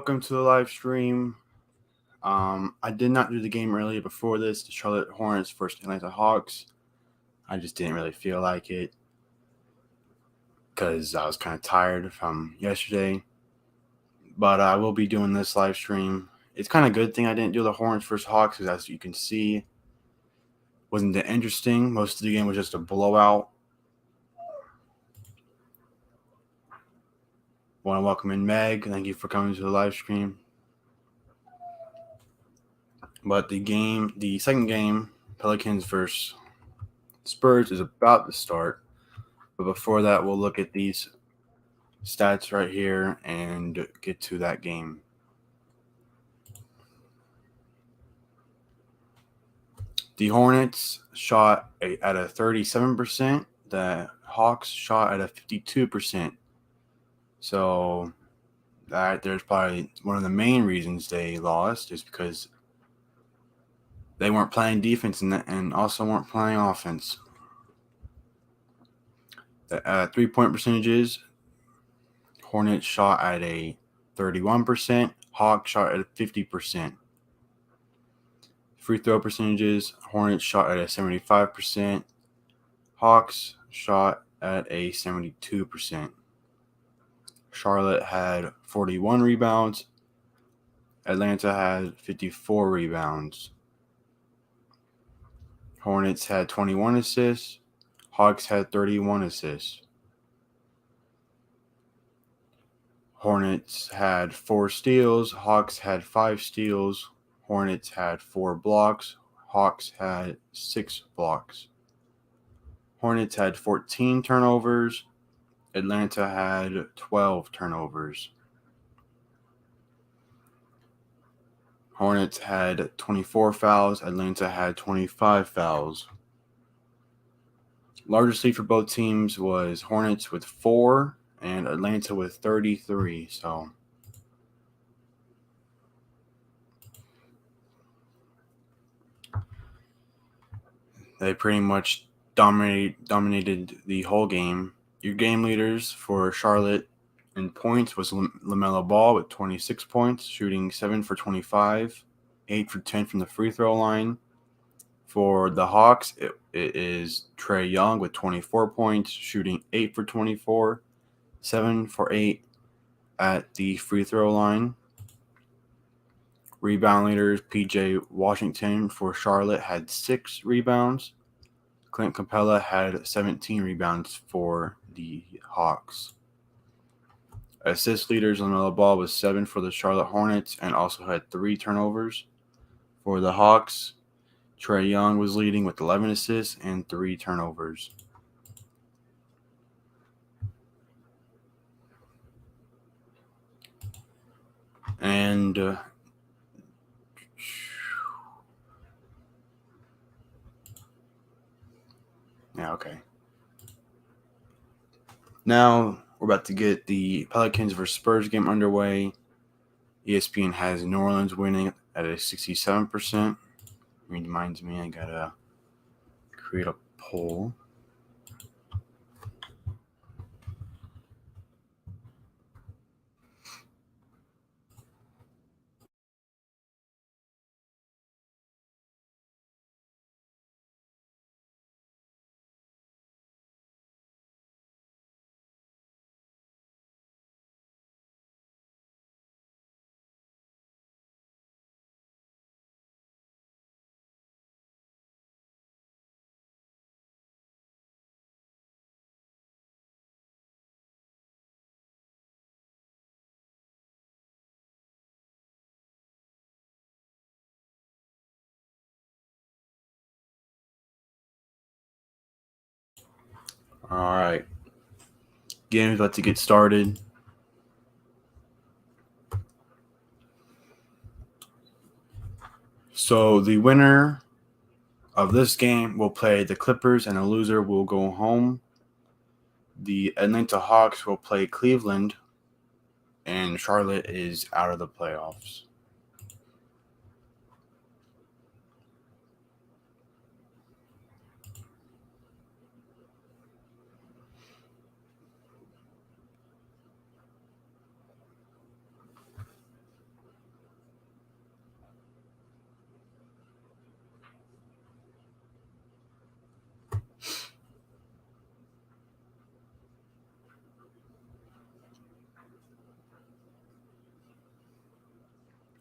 welcome to the live stream. I did not do the game earlier before this, the Charlotte Hornets versus Atlanta Hawks. I just didn't really feel like it because I was kind of tired from yesterday. But I will be doing this live stream. It's kind of a good thing I didn't do the Hornets versus Hawks because, as you can see, wasn't that interesting. Most of the game was just a blowout. Want to welcome in Meg. Thank you for coming to the live stream. But the second game, Pelicans versus Spurs, is about to start. But before that, we'll look at these stats right here and get to that game. The Hornets shot at a 37%. The Hawks shot at a 52%. So there's probably one of the main reasons they lost is because they weren't playing defense and also weren't playing offense. The 3-point percentages, Hornets shot at a 31%. Hawks shot at 50%. Free throw percentages, Hornets shot at a 75%. Hawks shot at a 72%. Charlotte had 41 rebounds. Atlanta had 54 rebounds. Hornets had 21 assists. Hawks had 31 assists. Hornets had 4 steals. Hawks had 5 steals. Hornets had 4 blocks. Hawks had 6 blocks. Hornets had 14 turnovers. Atlanta had 12 turnovers. Hornets had 24 fouls. Atlanta had 25 fouls. Largest lead for both teams was Hornets with 4 and Atlanta with 33. So they pretty much dominated the whole game. Your game leaders for Charlotte in points was LaMelo Ball with 26 points, shooting 7 for 25, 8 for 10 from the free throw line. For the Hawks, it is Trae Young with 24 points, shooting 8 for 24, 7 for 8 at the free throw line. Rebound leaders, P.J. Washington for Charlotte had 6 rebounds. Clint Capella had 17 rebounds for the Hawks. Assist leaders, LaMelo Ball was 7 for the Charlotte Hornets and also had 3 turnovers. For the Hawks, Trae Young was leading with 11 assists and 3 turnovers. And okay. Now we're about to get the Pelicans versus Spurs game underway. ESPN has New Orleans winning at a 67%. Reminds me, I gotta create a poll. All right. Game's about to get started. So the winner of this game will play the Clippers and the loser will go home. The Atlanta Hawks will play Cleveland and Charlotte is out of the playoffs.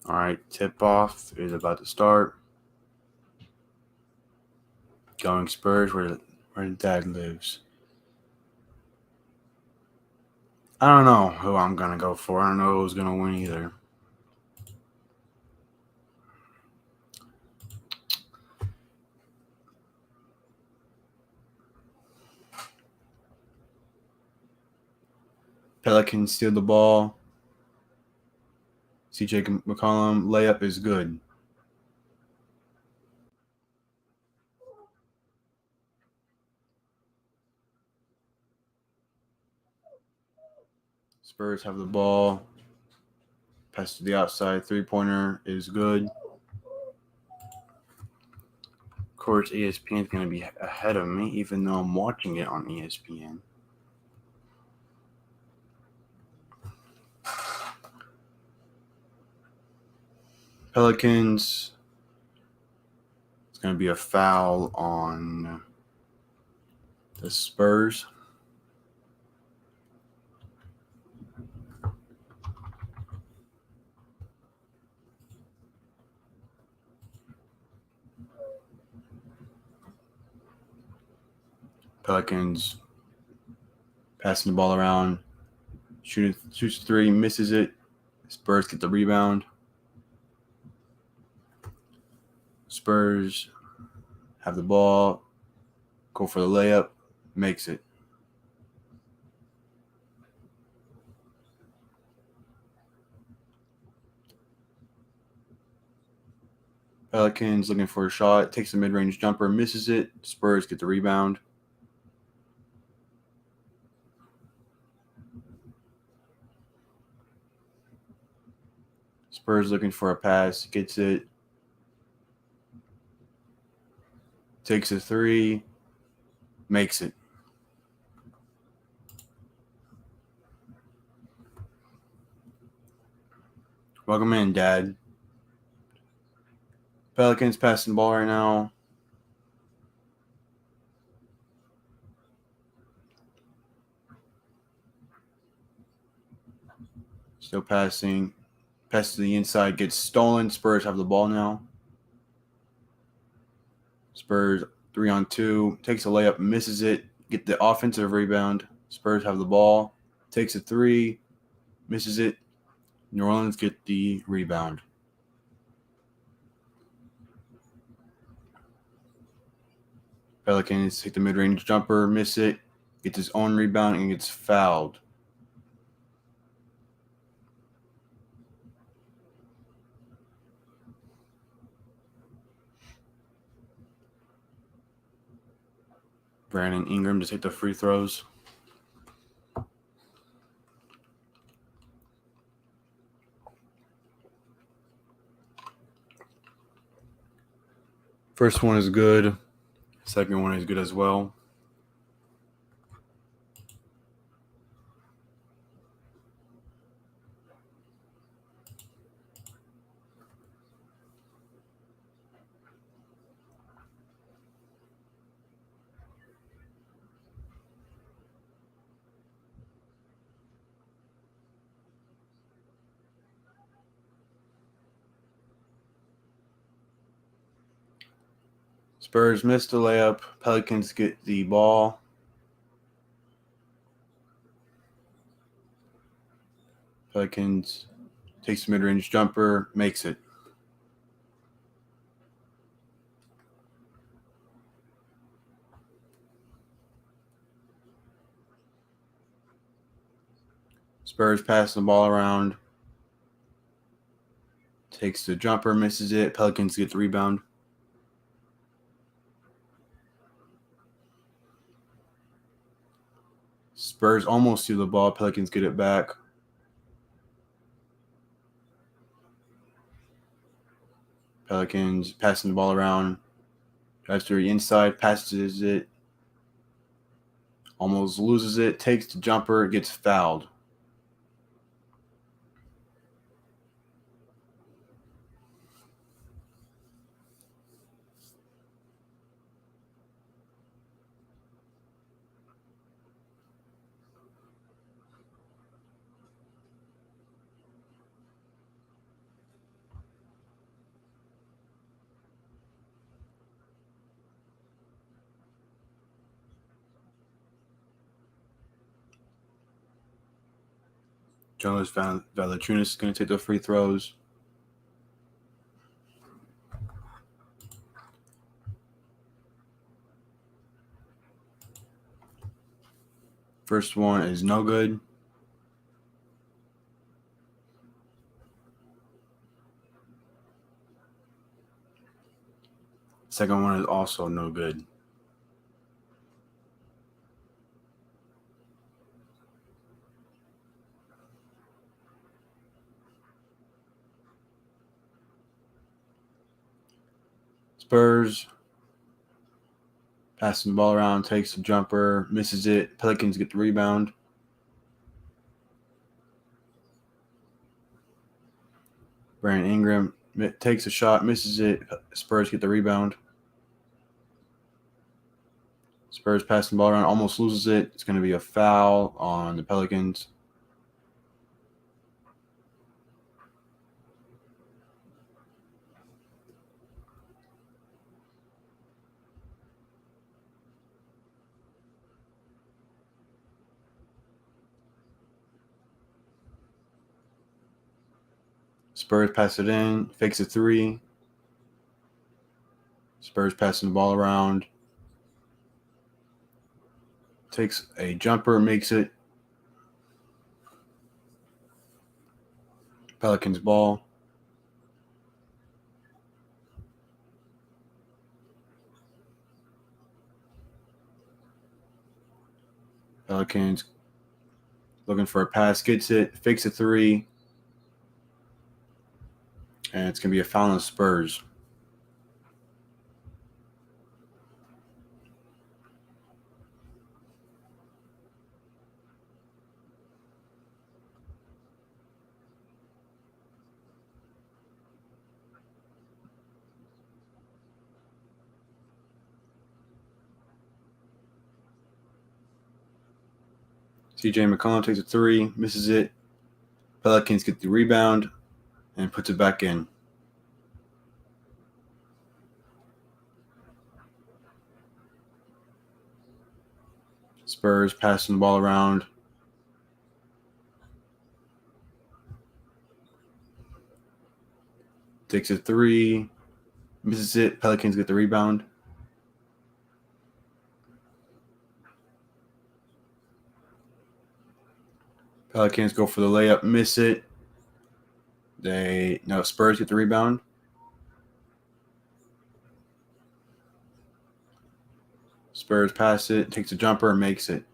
All right, tip-off is about to start. Going Spurs, where Dad lives. I don't know who I'm going to go for. I don't know who's going to win either. Pelicans steal the ball. CJ McCollum layup is good. Spurs have the ball. Pass to the outside. Three-pointer is good. Of course, ESPN is going to be ahead of me, even though I'm watching it on ESPN. Pelicans. It's going to be a foul on the Spurs. Pelicans passing the ball around. Shoots three, misses it. Spurs get the rebound. Spurs have the ball, go for the layup, makes it. Pelicans looking for a shot, takes a mid-range jumper, misses it. Spurs get the rebound. Spurs looking for a pass, gets it. Takes a three, makes it. Welcome in, Dad. Pelicans passing the ball right now. Still passing. Pass to the inside, gets stolen. Spurs have the ball now. Spurs 3-on-2, takes a layup, misses it. Get the offensive rebound. Spurs have the ball. Takes a three, misses it. New Orleans get the rebound. Pelicans take the mid-range jumper, miss it, gets his own rebound, and gets fouled. Brandon Ingram to take the free throws. First one is good. Second one is good as well. Spurs missed the layup. Pelicans get the ball. Pelicans takes the mid-range jumper, makes it. Spurs pass the ball around. Takes the jumper, misses it. Pelicans get the rebound. Spurs almost steal the ball. Pelicans get it back. Pelicans passing the ball around. Drives to the inside, passes it. Almost loses it. Takes the jumper, gets fouled. Jonas Valanciunas is going to take the free throws. First one is no good. Second one is also no good. Spurs passing the ball around, takes a jumper, misses it. Pelicans get the rebound. Brandon Ingram takes a shot, misses it. Spurs get the rebound. Spurs passing the ball around, almost loses it. It's going to be a foul on the Pelicans. Spurs pass it in, fakes a three. Spurs passing the ball around. Takes a jumper, makes it. Pelicans ball. Pelicans looking for a pass, gets it, fakes a three. And it's going to be a foul on the Spurs. CJ McCollum takes a three, misses it. Pelicans get the rebound and puts it back in. Spurs passing the ball around. Takes a three, misses it. Pelicans get the rebound. Pelicans go for the layup, miss it. Spurs get the rebound. Spurs pass it, takes a jumper, and makes it.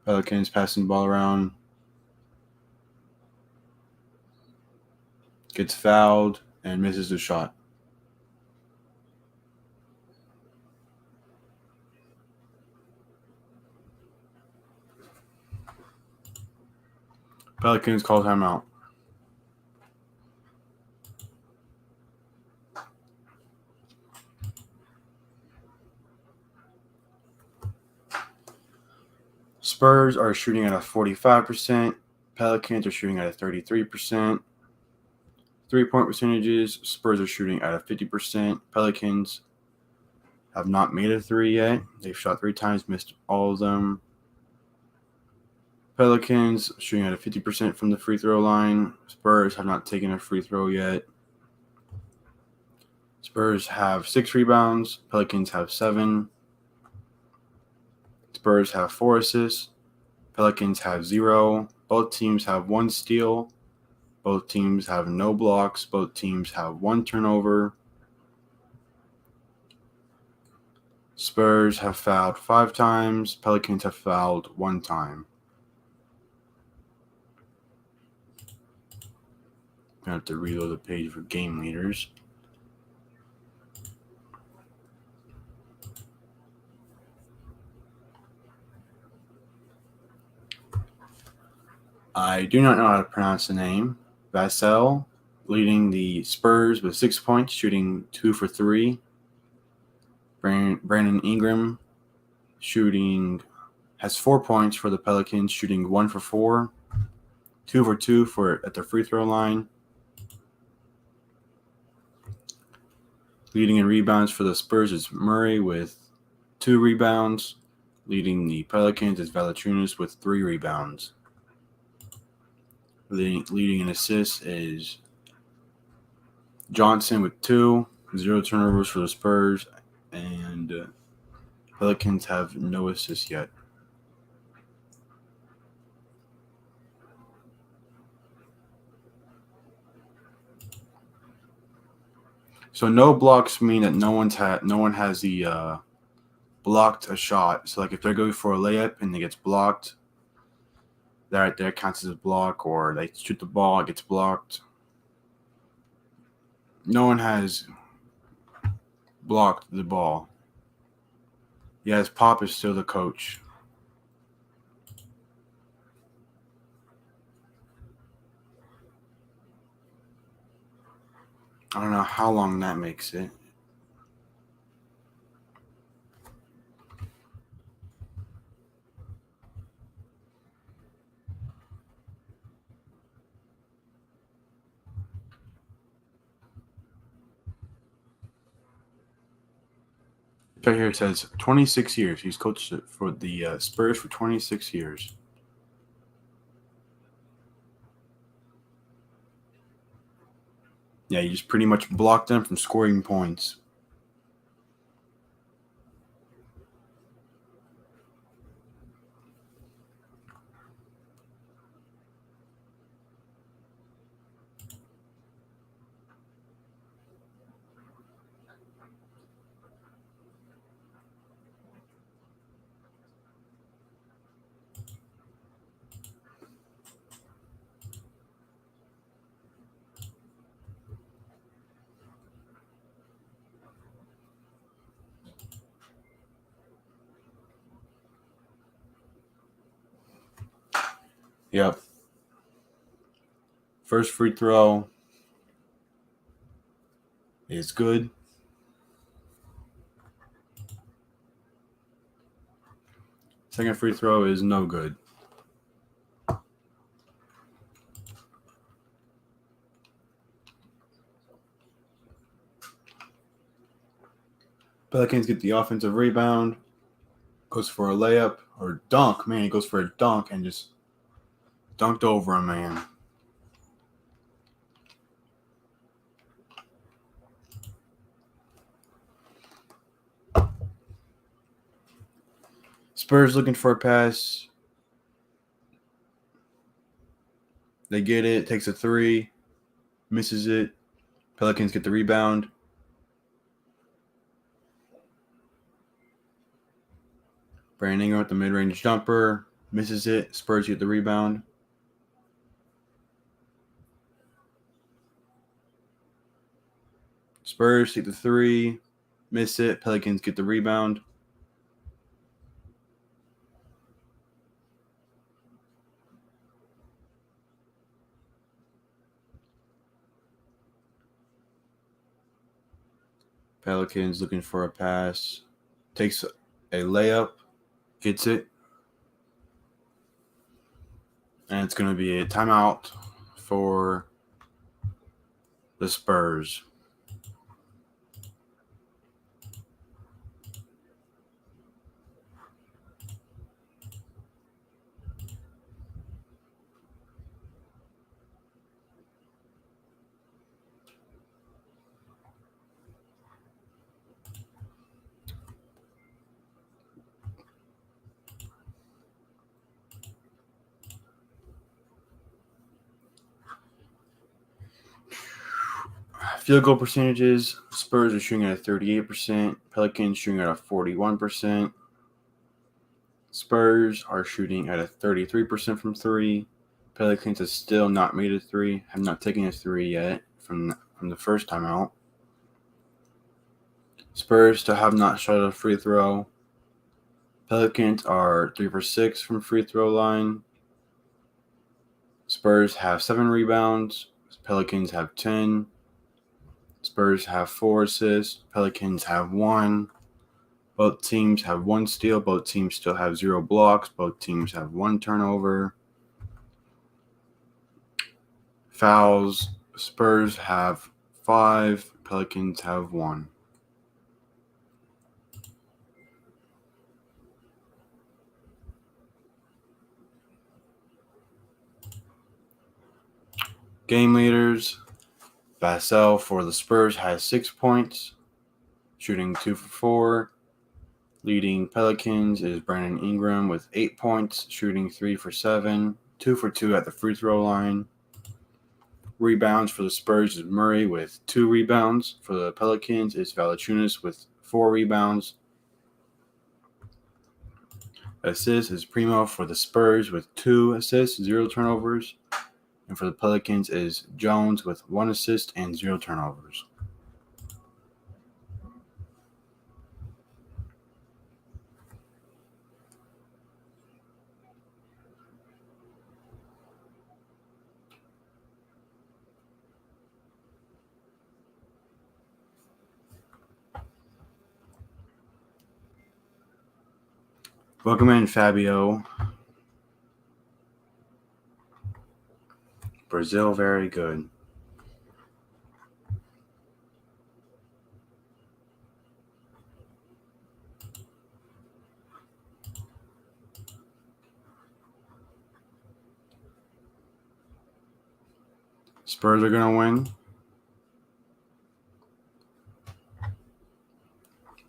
Pelicans passing the ball around. Gets fouled and misses the shot. Pelicans call timeout. Spurs are shooting at a 45%. Pelicans are shooting at a 33%. 3-point percentages, Spurs are shooting at a 50%. Pelicans have not made a three yet. They've shot 3 times, missed all of them. Pelicans shooting at a 50% from the free throw line. Spurs have not taken a free throw yet. Spurs have 6 rebounds. Pelicans have 7. Spurs have 4 assists. Pelicans have 0. Both teams have 1 steal. Both teams have no blocks. Both teams have 1 turnover. Spurs have fouled 5 times. Pelicans have fouled 1 time. I have to reload the page for game leaders. I do not know how to pronounce the name. Vassell leading the Spurs with 6 points, shooting 2 for 3. Brandon Ingram has 4 points for the Pelicans, shooting 1 for 4. 2 for 2 at the free throw line. Leading in rebounds for the Spurs is Murray with 2 rebounds. Leading the Pelicans is Valanciunas with 3 rebounds. Leading in assists is Johnson with 2, 0 turnovers for the Spurs, and Pelicans have no assists yet. So no blocks mean that no one has the blocked a shot. So like if they're going for a layup and it gets blocked, that right there counts as a block, or they shoot the ball, it gets blocked. No one has blocked the ball. Yes, Pop is still the coach. I don't know how long that makes it. Right here it says 26 years. He's coached for the Spurs for 26 years. Yeah, you just pretty much blocked them from scoring points. Yep. First free throw is good. Second free throw is no good. Pelicans get the offensive rebound. Goes for a layup or dunk. Man, he goes for a dunk and just dunked over a man. Spurs looking for a pass. They get it. Takes a 3. Misses it. Pelicans get the rebound. Brandon Ingram with the mid-range jumper. Misses it. Spurs get the rebound. Spurs take the 3. Miss it. Pelicans get the rebound. Pelicans looking for a pass. Takes a layup. Gets it. And it's going to be a timeout for the Spurs. Field goal percentages. Spurs are shooting at a 38%. Pelicans shooting at a 41%. Spurs are shooting at a 33% from 3. Pelicans have still not made a 3. Have not taken a 3 yet from the first time out. Spurs still have not shot a free throw. Pelicans are 3 for 6 from free throw line. Spurs have 7 rebounds. Pelicans have 10. Spurs have 4 assists. Pelicans have 1. Both teams have 1 steal. Both teams still have 0 blocks. Both teams have 1 turnover. Fouls. Spurs have 5. Pelicans have 1. Game leaders, Vassell for the Spurs has 6 points, shooting 2 for 4. Leading Pelicans is Brandon Ingram with 8 points, shooting 3 for 7, 2 for 2 at the free throw line. Rebounds for the Spurs is Murray with 2 rebounds. For the Pelicans is Valanciunas with 4 rebounds. Assists is Primo for the Spurs with 2 assists, 0 turnovers. And for the Pelicans is Jones with 1 assist and 0 turnovers. Welcome in, Fabio. Brazil, very good. Spurs are going to win.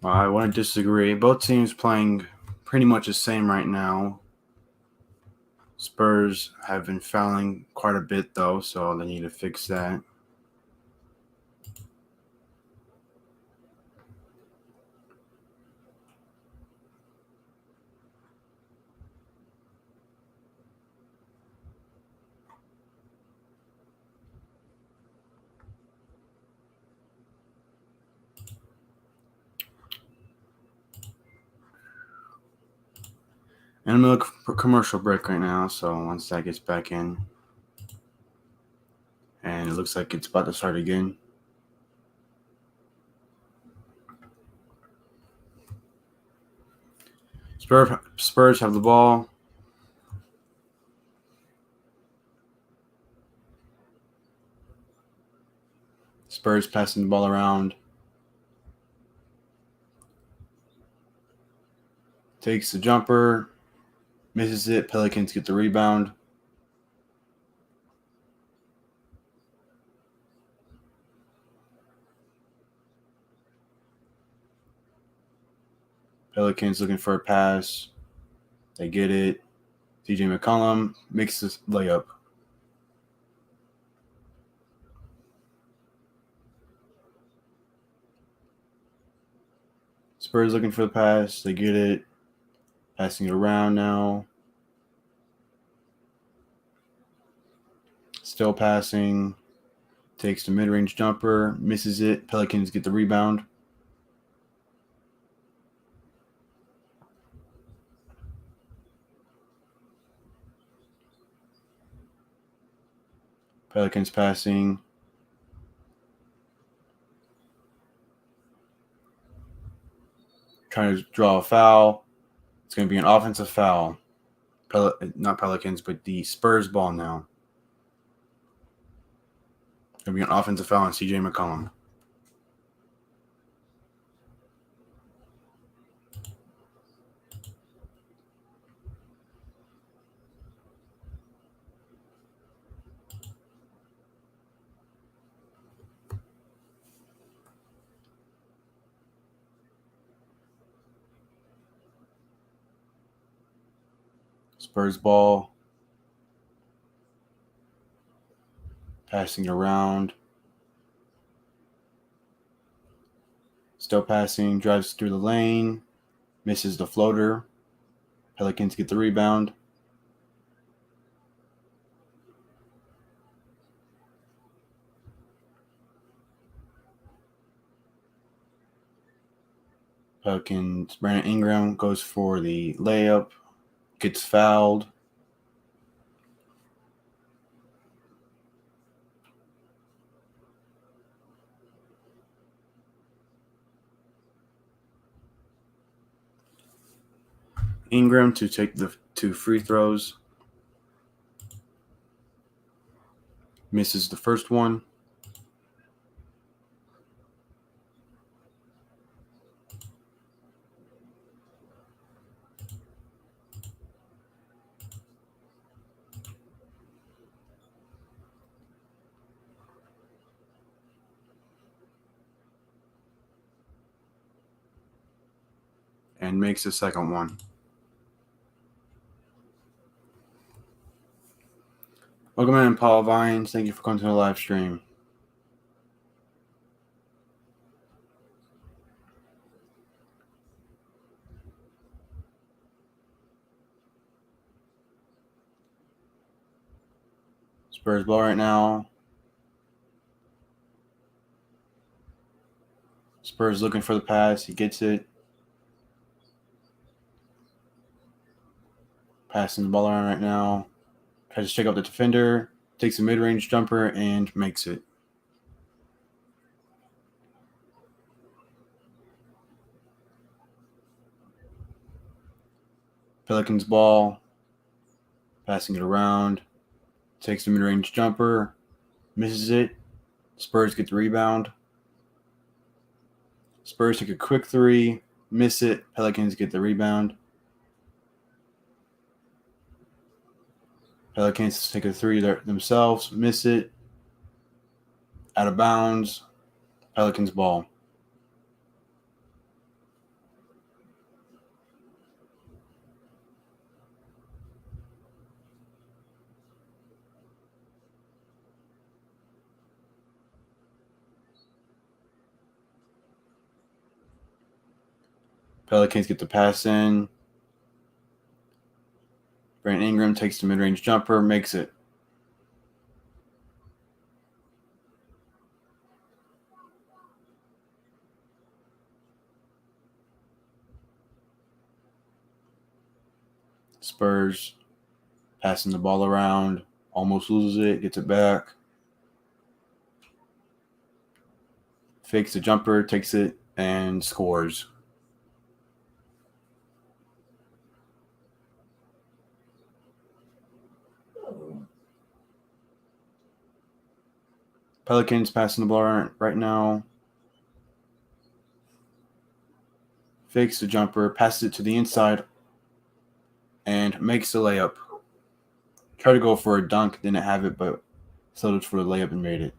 I want to disagree. Both teams playing pretty much the same right now. Spurs have been fouling quite a bit, though, so they need to fix that. And I'm going to look for a commercial break right now, so once that gets back in. And it looks like it's about to start again. Spurs have the ball. Spurs passing the ball around. Takes the jumper. Misses it. Pelicans get the rebound. Pelicans looking for a pass. They get it. TJ McCollum makes this layup. Spurs looking for the pass. They get it. Passing it around now. Still passing. Takes the mid-range jumper. Misses it. Pelicans get the rebound. Pelicans passing. Trying to draw a foul. It's going to be an offensive foul. Not Pelicans, but the Spurs ball now. It's going to be an offensive foul on CJ McCollum. Spurs ball. Passing around. Still passing. Drives through the lane. Misses the floater. Pelicans get the rebound. Pelicans. Brandon Ingram goes for the layup. Gets fouled. Ingram to take the 2 free throws. Misses the first one. and makes the second one. Welcome in, Paul Vines. Thank you for coming to the live stream. Spurs ball right now. Spurs looking for the pass. He gets it. Passing the ball around right now. Tries to check out the defender. Takes a mid-range jumper and makes it. Pelicans ball. Passing it around. Takes the mid-range jumper. Misses it. Spurs get the rebound. Spurs take a quick three. Miss it. Pelicans get the rebound. Pelicans take a three themselves. Miss it. Out of bounds. Pelicans ball. Pelicans get the pass in. Brandon Ingram takes the mid-range jumper, makes it. Spurs passing the ball around, almost loses it, gets it back. Fakes the jumper, takes it, and scores. Pelicans passing the ball around right now. Fakes the jumper, passes it to the inside, and makes the layup. Tried to go for a dunk, didn't have it, but settled for the layup and made it.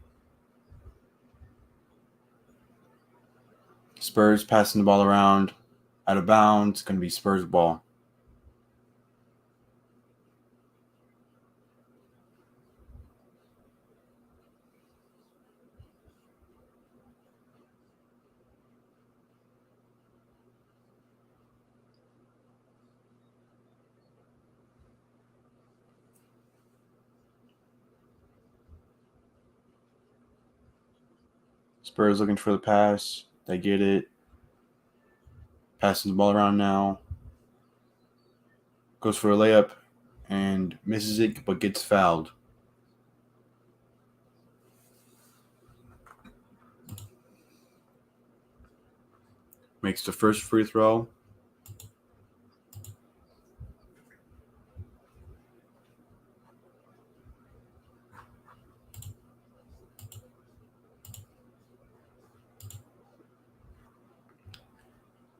Spurs passing the ball around, out of bounds, going to be Spurs ball. Spurs looking for the pass. They get it. Passing the ball around now. Goes for a layup and misses it, but gets fouled. Makes the first free throw.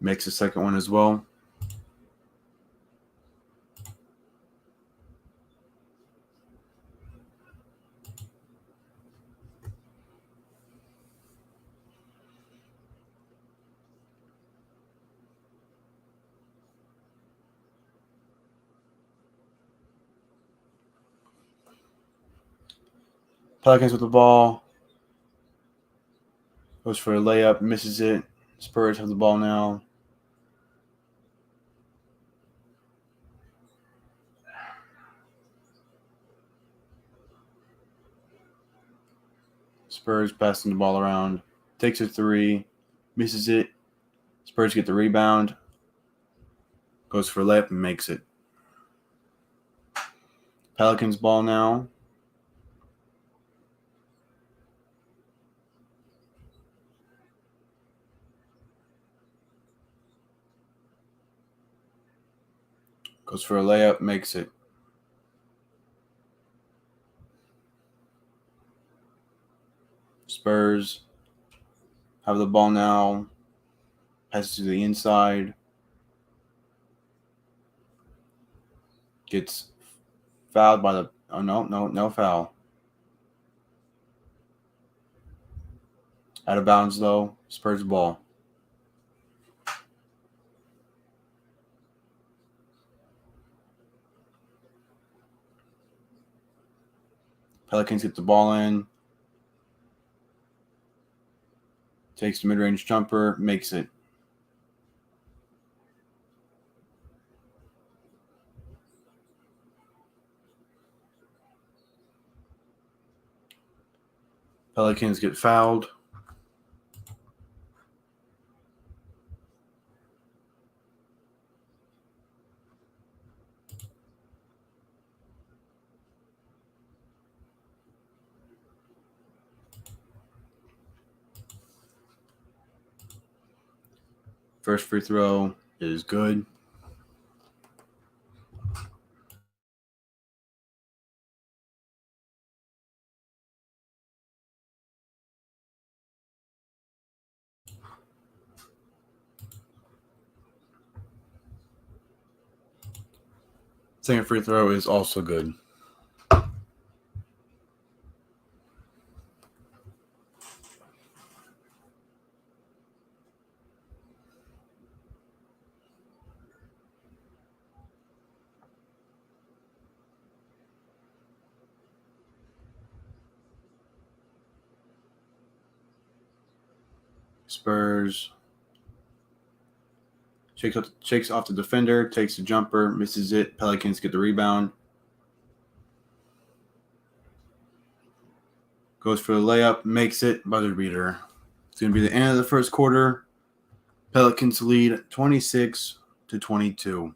Makes the second one as well. Pelicans with the ball. Goes for a layup, misses it. Spurs have the ball now. Spurs passing the ball around. Takes a three. Misses it. Spurs get the rebound. Goes for a layup and makes it. Pelicans ball now. Goes for a layup, makes it. Spurs have the ball now. Passes to the inside. Gets fouled by the... Oh, no foul. Out of bounds, though. Spurs ball. Pelicans get the ball in. Takes the mid-range jumper, makes it. Pelicans get fouled. First free throw is good. Second free throw is also good. Spurs shakes off the defender, takes the jumper, misses it. Pelicans get the rebound. Goes for the layup, makes it, buzzer beater. It's going to be the end of the first quarter. Pelicans lead 26-22.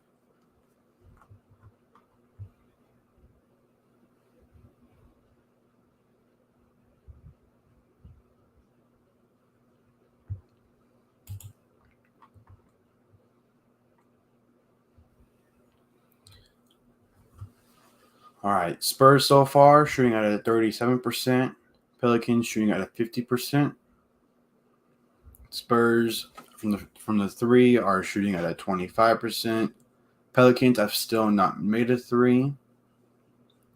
All right, Spurs so far shooting at a 37%. Pelicans shooting at a 50%. Spurs from the three are shooting at a 25%. Pelicans have still not made a three,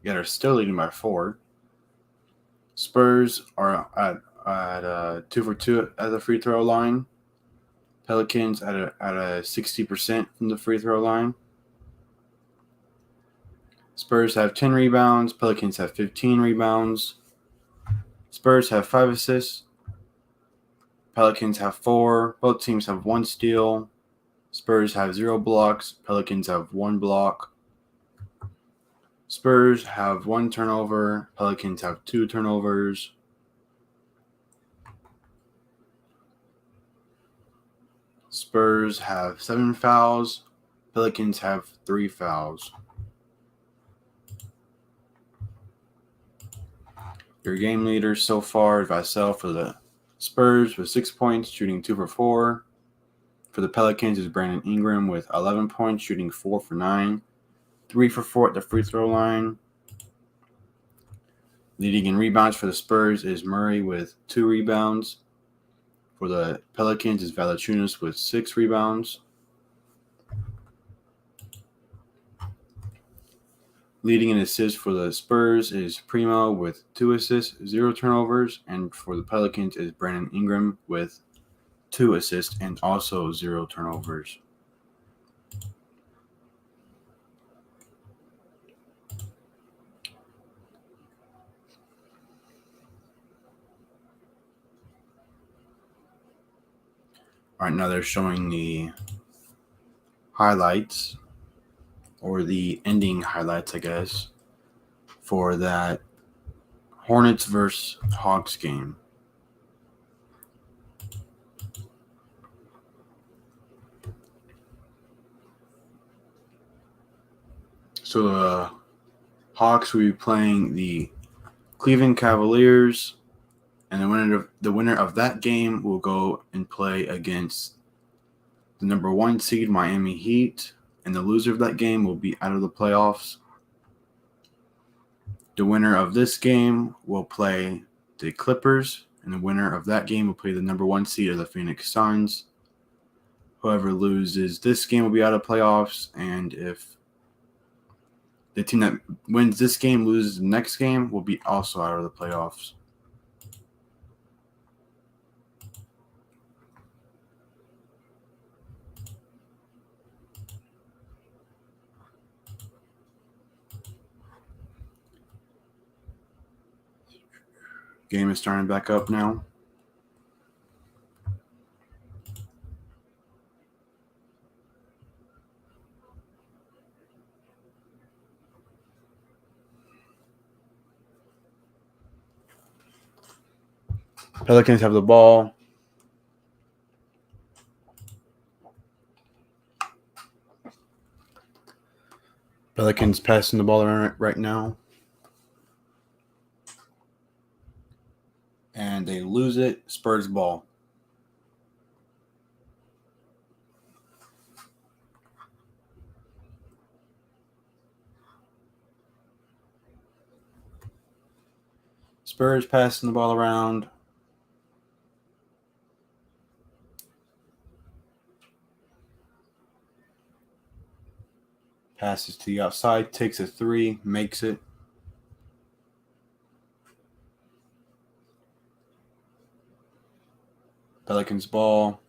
yet are still leading by 4. Spurs are at 2 for 2 at the free throw line. Pelicans at a 60% from the free throw line. Spurs have 10 rebounds. Pelicans have 15 rebounds. Spurs have 5 assists. Pelicans have 4. Both teams have 1 steal. Spurs have 0 blocks. Pelicans have 1 block. Spurs have 1 turnover. Pelicans have 2 turnovers. Spurs have 7 fouls. Pelicans have 3 fouls. Your game leaders so far, Vassell for the Spurs with 6 points, shooting 2 for 4. For the Pelicans is Brandon Ingram with 11 points, shooting 4 for 9. 3 for 4 at the free throw line. Leading in rebounds for the Spurs is Murray with 2 rebounds. For the Pelicans is Valanciunas with 6 rebounds. Leading in assists for the Spurs is Primo with 2 assists, 0 turnovers. And for the Pelicans is Brandon Ingram with 2 assists and also 0 turnovers. All right, now they're showing the highlights, or the ending highlights, I guess, for that Hornets versus Hawks game. So the Hawks will be playing the Cleveland Cavaliers, and the winner of that game will go and play against the number 1 seed Miami Heat, and the loser of that game will be out of the playoffs. The winner of this game will play the Clippers, and the winner of that game will play the number 1 seed of the Phoenix Suns. Whoever loses this game will be out of playoffs, and if the team that wins this game loses the next game will be also out of the playoffs. Game is starting back up now. Pelicans have the ball. Pelicans passing the ball around right now. And they lose it. Spurs ball. Spurs passing the ball around. Passes to the outside. Takes a three. Makes it. Pelicans ball.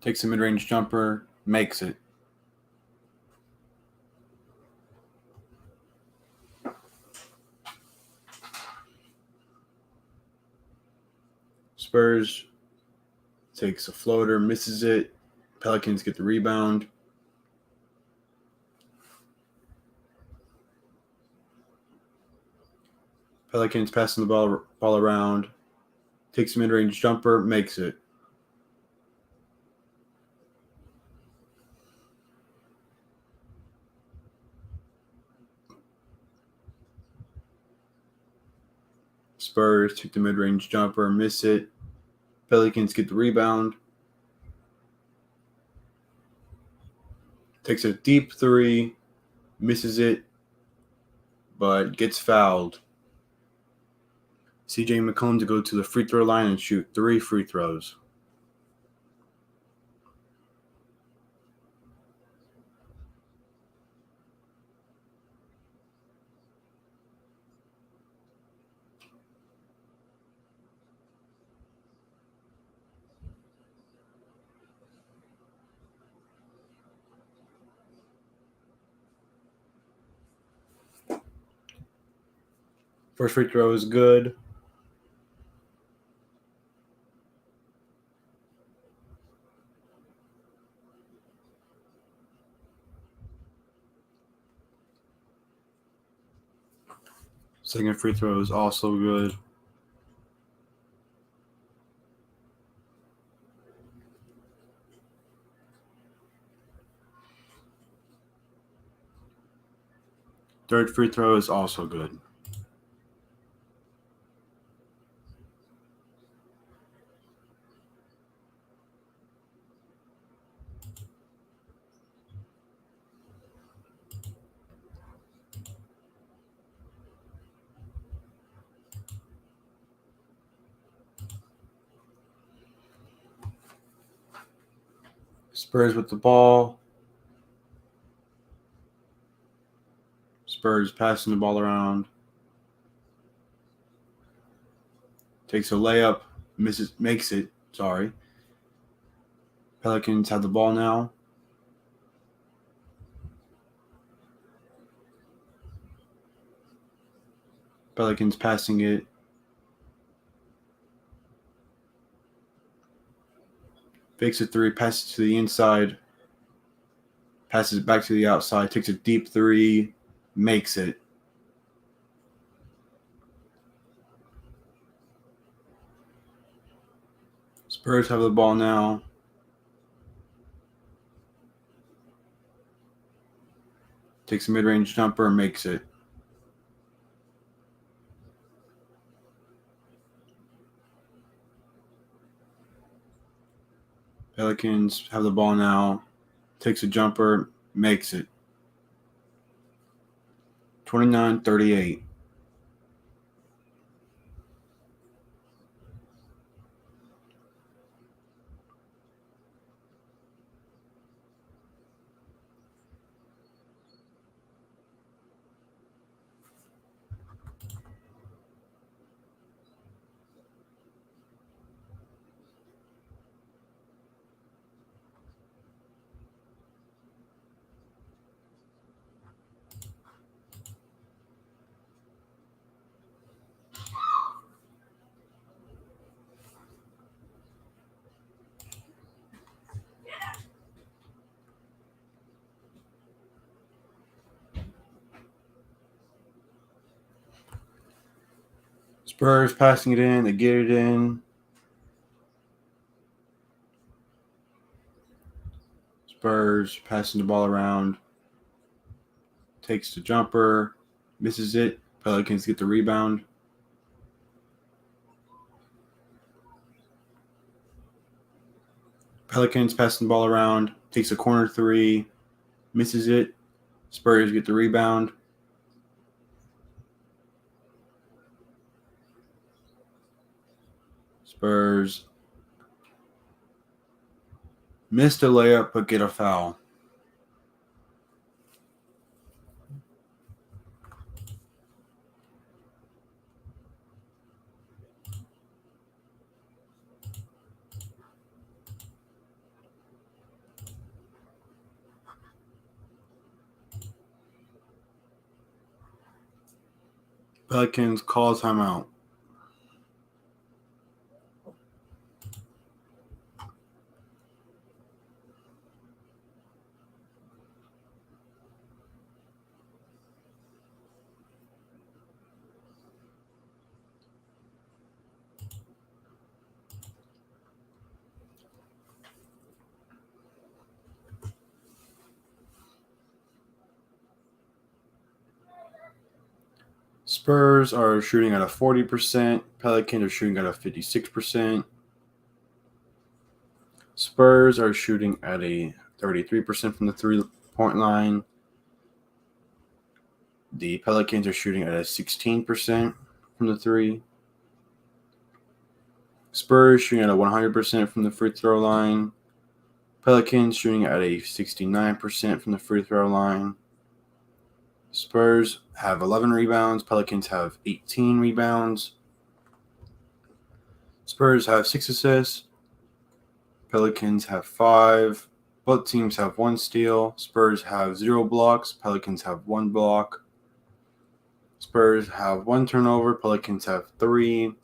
Takes a mid-range jumper. Makes it. Spurs takes a floater. Misses it. Pelicans get the rebound. Pelicans passing the ball around. Takes a mid-range jumper. Makes it. Spurs took the mid-range jumper. Miss it. Pelicans get the rebound. Takes a deep three. Misses it. But gets fouled. CJ McCollum to go to the free throw line and shoot 3 free throws. First free throw is good. Second free throw is also good. Third free throw is also good. Spurs with the ball. Spurs passing the ball around. Takes a layup. Makes it. Sorry. Pelicans have the ball now. Pelicans passing it. Fakes a three. Passes to the inside. Passes it back to the outside. Takes a deep three. Makes it. Spurs have the ball now. Takes a mid-range jumper and makes it. Pelicans have the ball now. Takes a jumper, makes it. 29-38. Spurs passing it in. They get it in. Spurs passing the ball around. Takes the jumper. Misses it. Pelicans get the rebound. Pelicans passing the ball around. Takes a corner three. Misses it. Spurs get the rebound. Spurs missed a layup but get a foul. Pelicans call timeout. Spurs are shooting at a 40%. Pelicans are shooting at a 56%. Spurs are shooting at a 33% from the 3-point line. The Pelicans are shooting at a 16% from the three. Spurs shooting at a 100% from the free throw line. Pelicans shooting at a 69% from the free throw line. Spurs have 11 rebounds. Pelicans have 18 rebounds. Spurs have 6 assists. Pelicans have 5. Both teams have 1 steal. Spurs have 0 blocks. Pelicans have 1 block. Spurs have 1 turnover. Pelicans have 3.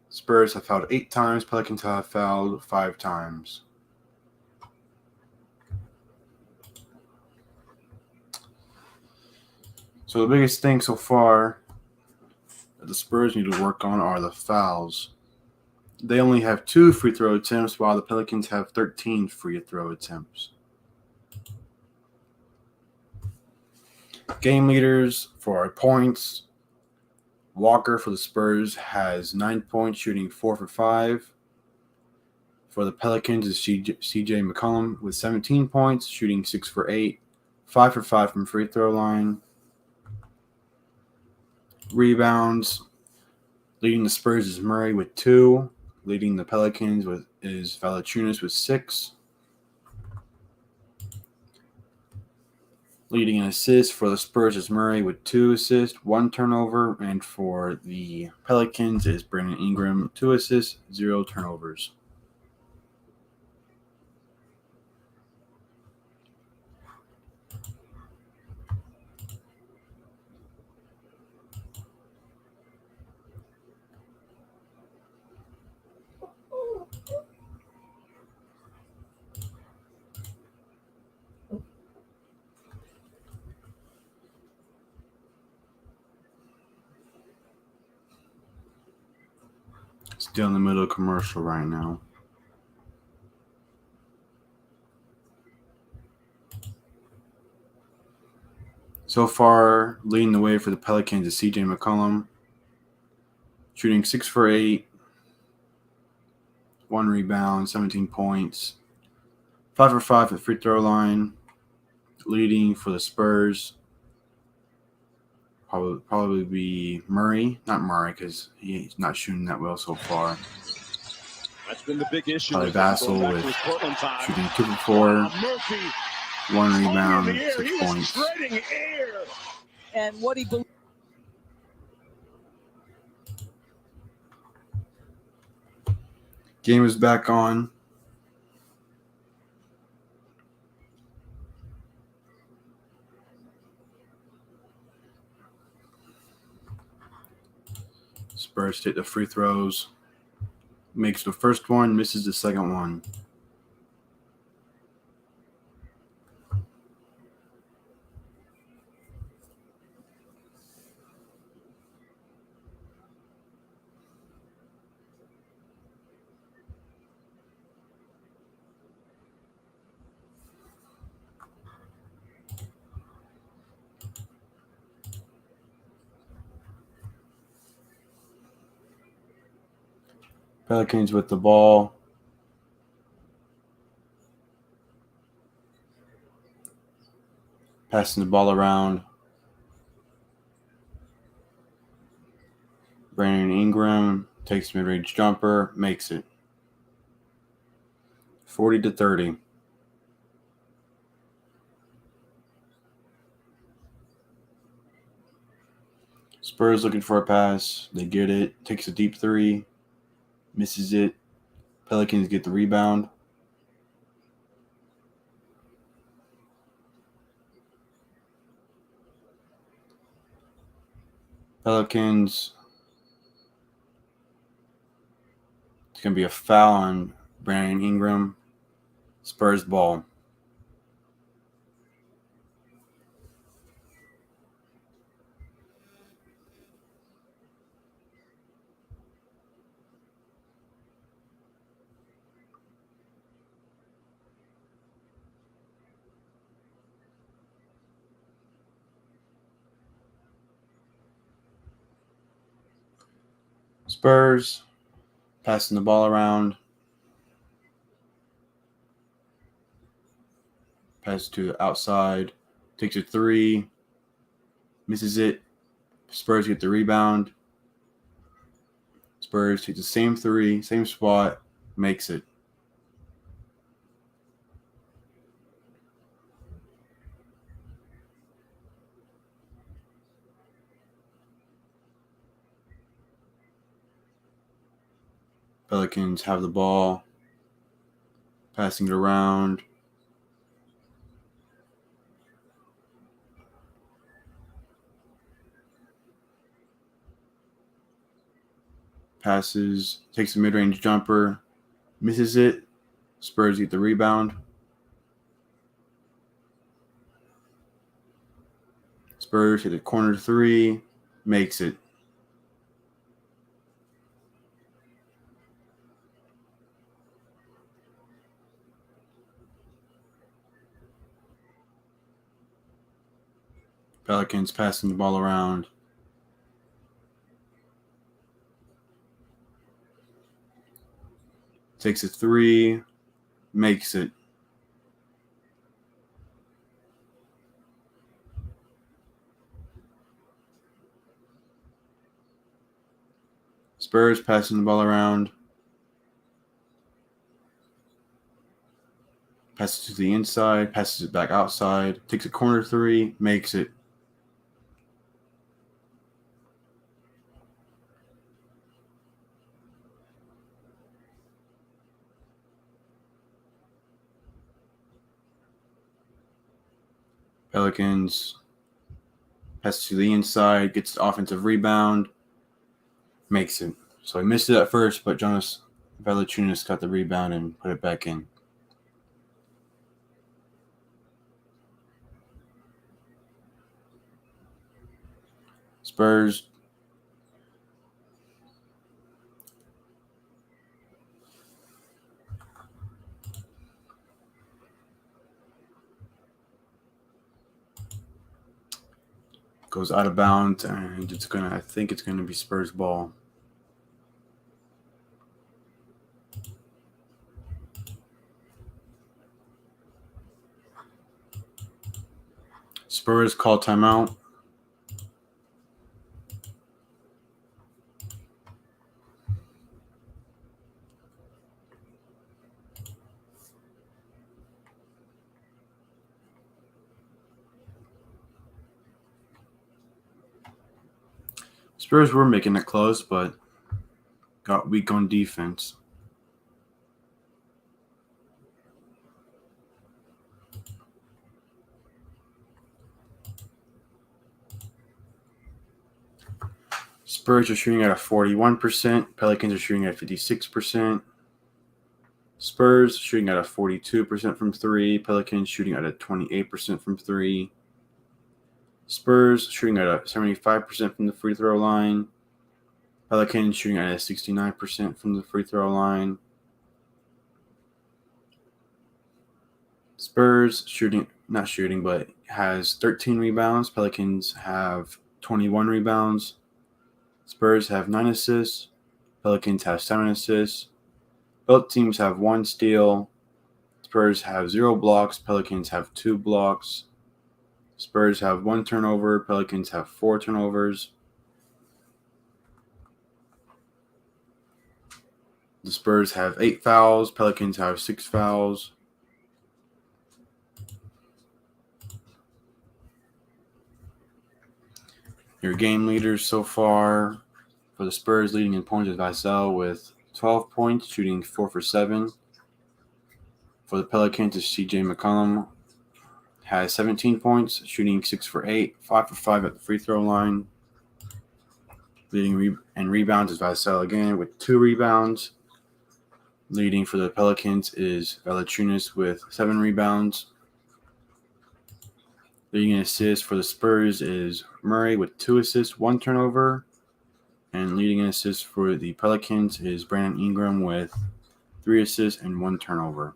Spurs have fouled 8 times. Pelicans have fouled 5 times. So the biggest thing so far that the Spurs need to work on are the fouls. They only have 2 free throw attempts, while the Pelicans have 13 free throw attempts. Game leaders for our points. Walker for the Spurs has 9 points, shooting 4 for 5. For the Pelicans is CJ McCollum with 17 points, shooting 6 for 8, 5 for 5 from free throw line. Rebounds. Leading the Spurs is Murray with 2. Leading the Pelicans is Valanciunas with 6. Leading in assists for the Spurs is Murray with 2 assists, 1 turnover. And for the Pelicans is Brandon Ingram, 2 assists, 0 turnovers. Still in the middle of commercial right now. So far, leading the way for the Pelicans is CJ McCollum, shooting 6 for 8, 1 rebound, 17 points, 5 for 5 at the free throw line. Leading for the Spurs, probably be Murray. Not Murray because he's not shooting that well so far. That's been the big issue. Probably Vassell with shooting 2 for 4, 1 rebound, 6 points. And what he believes. Game is back on. Spurs take the free throws. Makes the first one, misses the second one. Pelicans with the ball. Passing the ball around. Brandon Ingram takes mid-range jumper, makes it. 40-30. Spurs looking for a pass. They get it. Takes a deep three. Misses it. Pelicans get the rebound. Pelicans. It's going to be a foul on Brandon Ingram. Spurs ball. Spurs passing the ball around. Pass to the outside. Takes a three. Misses it. Spurs get the rebound. Spurs take the same three, same spot, makes it. Pelicans have the ball. Passing it around. Passes, takes a mid-range jumper, misses it. Spurs get the rebound. Spurs hit a corner three, makes it. Pelicans passing the ball around. Takes a three, makes it. Spurs passing the ball around. Passes to the inside, passes it back outside. Takes a corner three, makes it. Pelicans passes to the inside, gets the offensive rebound, makes it. So I missed it at first, but Jonas Valanciunas got the rebound and put it back in. Spurs goes out of bounds, and I think it's gonna be Spurs ball. Spurs call timeout. Spurs were making it close, but got weak on defense. Spurs are shooting at a 41%. Pelicans are shooting at 56%. Spurs shooting at a 42% from three. Pelicans shooting at a 28% from three. Spurs shooting at a 75% from the free throw line. Pelicans shooting at a 69% from the free throw line. Spurs has 13 rebounds. Pelicans have 21 rebounds. Spurs have 9 assists. Pelicans have 7 assists. Both teams have 1 steal. Spurs have 0 blocks. Pelicans have 2 blocks. Spurs have 1 turnover. Pelicans have 4 turnovers. The Spurs have 8 fouls. Pelicans have 6 fouls. Your game leaders so far for the Spurs leading in points is Vassell with 12 points, shooting 4 for 7. For the Pelicans, is CJ McCollum, has 17 points, shooting 6 for 8, 5 for 5 at the free throw line. Leading and rebounds is Vassell again with 2 rebounds. Leading for the Pelicans is Valanciunas with 7 rebounds. Leading in assists for the Spurs is Murray with 2 assists, 1 turnover. And leading in assists for the Pelicans is Brandon Ingram with 3 assists and 1 turnover.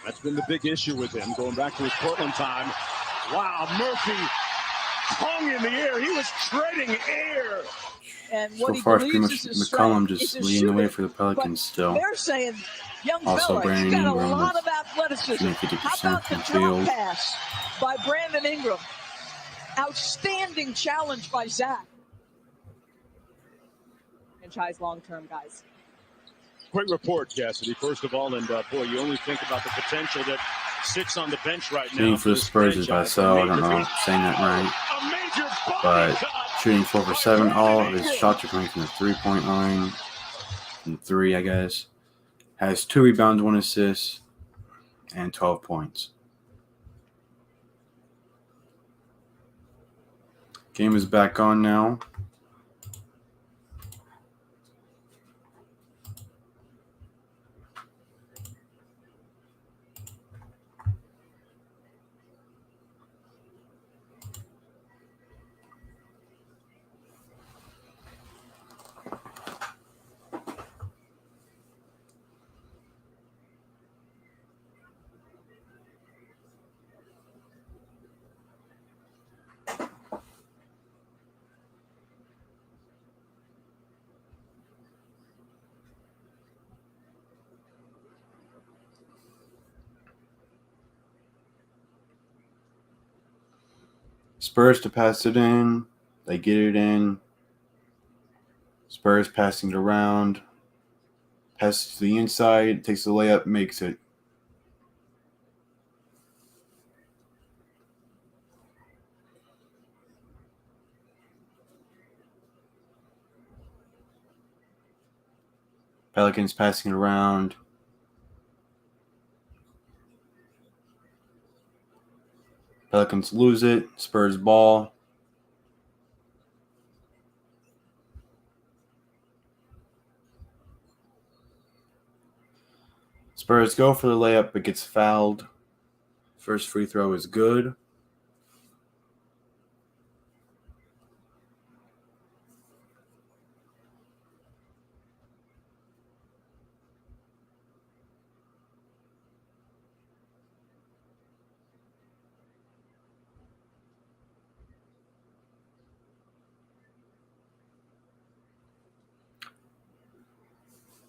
That's been the big issue with him, going back to his Portland time. Wow, Murphy hung in the air. He was treading air. And So what he far, it's pretty believes much is his McCollum strength just is leading the way shooting. for the Pelicans still. They're saying, young Also, fella, Brandon you got a Ingram lot with of athleticism. shooting How 50% about the from drop field. pass by Brandon Ingram? Outstanding challenge by Zach. Franchise long-term, guys. Great report, Cassidy, first of all. And, boy, you only think about the potential that sits on the bench right now. Shooting for the Spurs is Vassell. I don't know if I'm saying that right. But shooting 4 for 7. All of his shots are coming from the 3-point line. From 3, I guess. Has 2 rebounds, 1 assist, and 12 points. Game is back on now. Spurs to pass it in. They get it in. Spurs passing it around. Passes to the inside. Takes the layup. Makes it. Pelicans passing it around. Pelicans lose it. Spurs ball. Spurs go for the layup, but gets fouled. First free throw is good.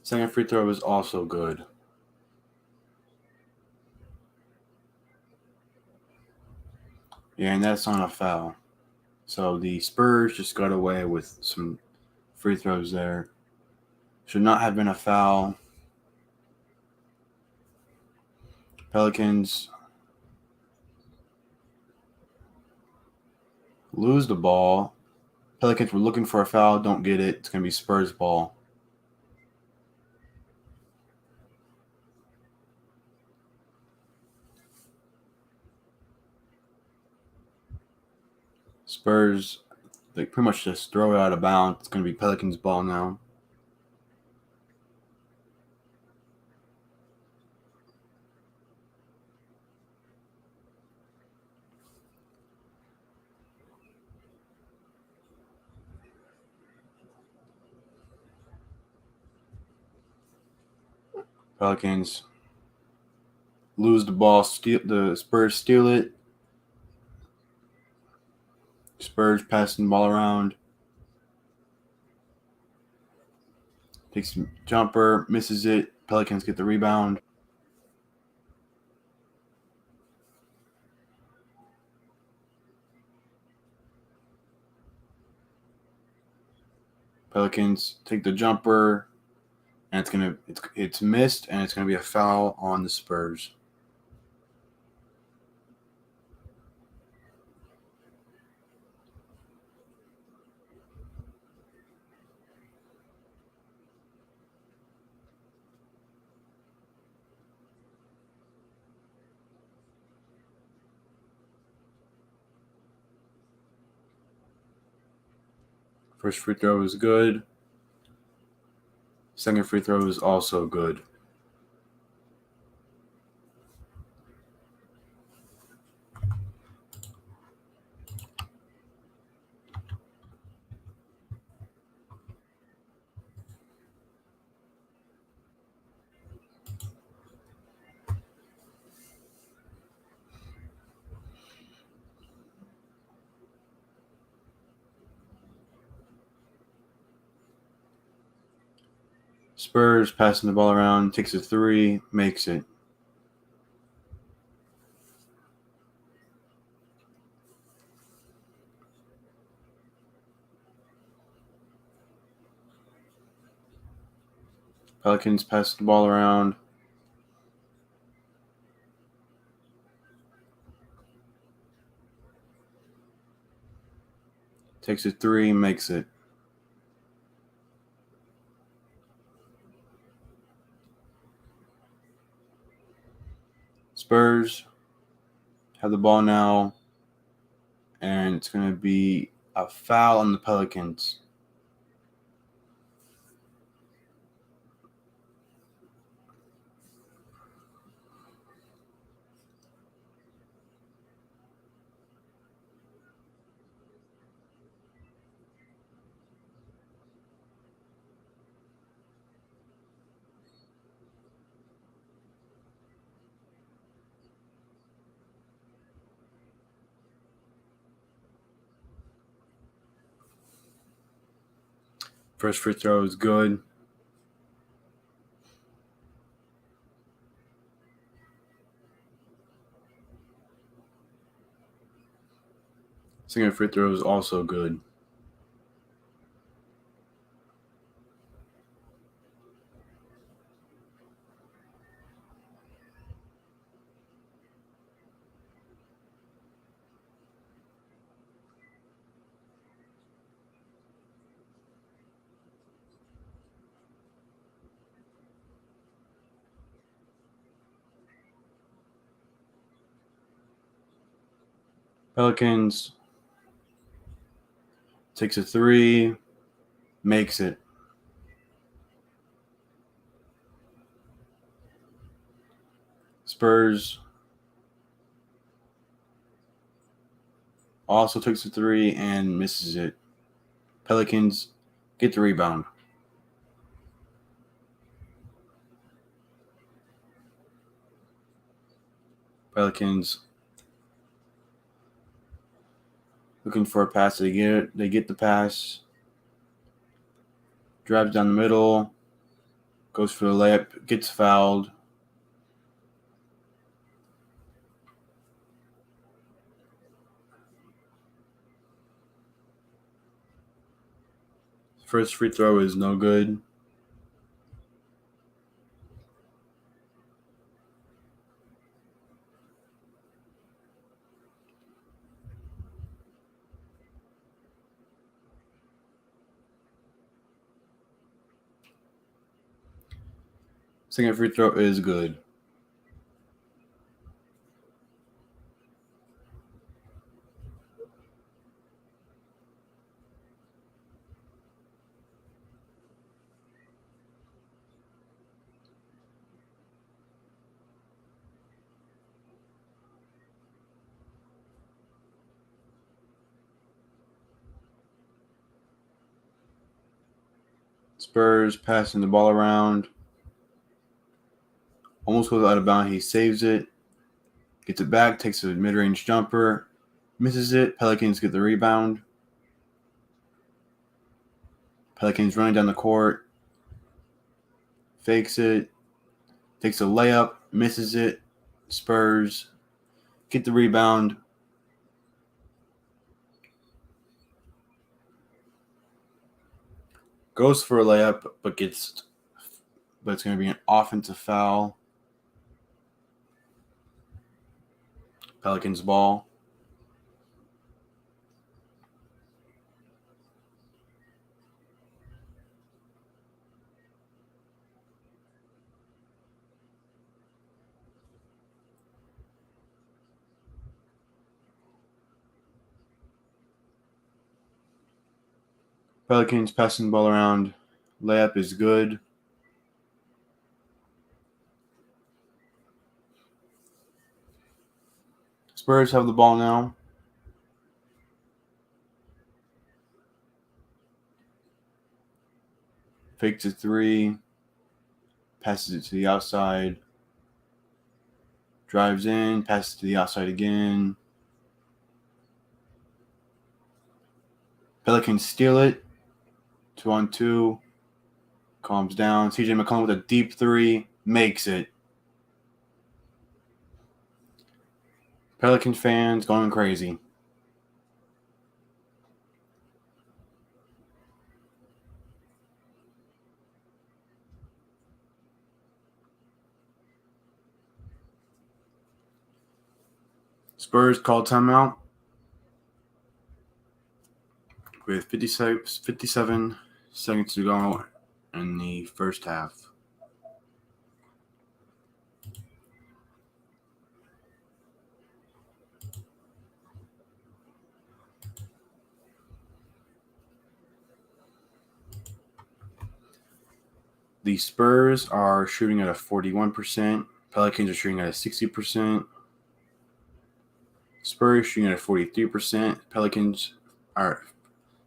Second free throw is also good. Yeah, and that's not a foul. So the Spurs just got away with some free throws there. Should not have been a foul. Pelicans lose the ball. Pelicans were looking for a foul, don't get it. It's going to be Spurs ball. Spurs, they pretty much just throw it out of bounds. It's going to be Pelicans ball now. Pelicans lose the ball. The Spurs steal it. Spurs passing the ball around. Takes a jumper, misses it. Pelicans get the rebound. Pelicans take the jumper, and it's missed, and it's gonna be a foul on the Spurs. First free throw is good. Second free throw is also good. Spurs passing the ball around, takes a three, makes it. Pelicans pass the ball around. Takes a three, makes it. Spurs have the ball now, and it's going to be a foul on the Pelicans. First free throw is good. Second free throw is also good. Pelicans takes a three, makes it. Spurs also takes a three and misses it. Pelicans get the rebound. Pelicans looking for a pass. They get it. They get the pass. Drives down the middle. Goes for the layup. Gets fouled. First free throw is no good. Second free throw is good. Spurs passing the ball around. Almost goes out of bounds. He saves it. Gets it back. Takes a mid-range jumper. Misses it. Pelicans get the rebound. Pelicans running down the court. Fakes it. Takes a layup. Misses it. Spurs get the rebound. Goes for a layup, but it's going to be an offensive foul. Pelicans ball. Pelicans passing the ball around. Layup is good. Spurs have the ball now. Fakes a three. Passes it to the outside. Drives in. Passes to the outside again. Pelicans steal it. 2-on-2. Calms down. CJ McCollum with a deep three. Makes it. Pelicans fans going crazy. Spurs call timeout with 57 seconds to go in the first half. The Spurs are shooting at a 41%. Pelicans are shooting at a 60%. Spurs shooting at a 43%.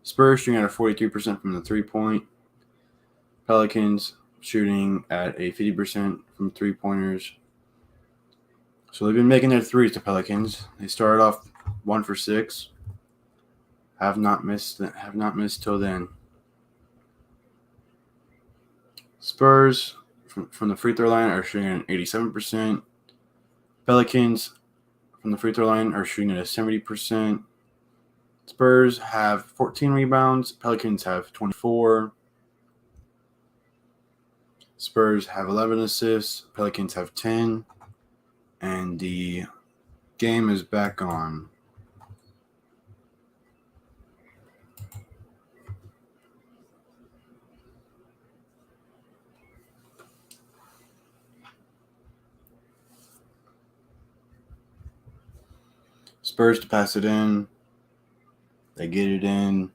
Spurs shooting at a 43% from the 3-point. Pelicans shooting at a 50% from 3-pointers. So they've been making their threes, the Pelicans. They started off 1 for 6. Have not missed till then. Spurs from the free throw line are shooting at 87%. Pelicans from the free throw line are shooting at a 70%. Spurs have 14 rebounds. Pelicans have 24. Spurs have 11 assists. Pelicans have 10. And the game is back on. Spurs to pass it in. They get it in.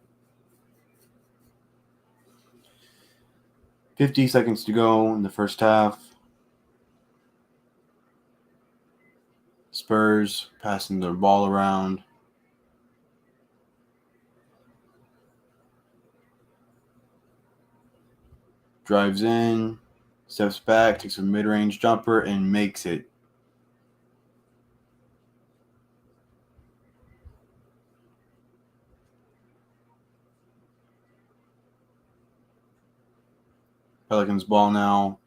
50 seconds to go in the first half. Spurs passing their ball around. Drives in. Steps back. Takes a mid-range jumper and makes it. Pelicans ball now.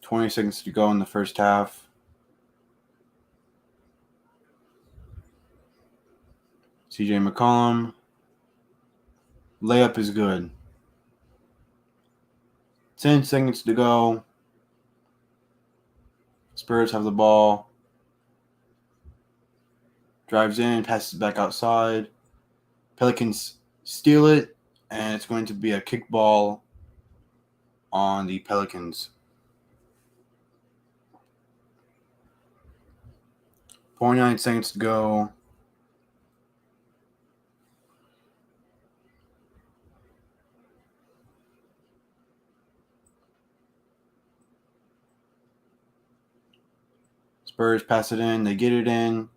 20 seconds to go in the first half. CJ McCollum. Layup is good. 10 seconds to go. Spurs have the ball. Drives in, passes back outside. Pelicans steal it, and it's going to be a kickball on the Pelicans. 49 seconds to go. Spurs pass it in. They get it in,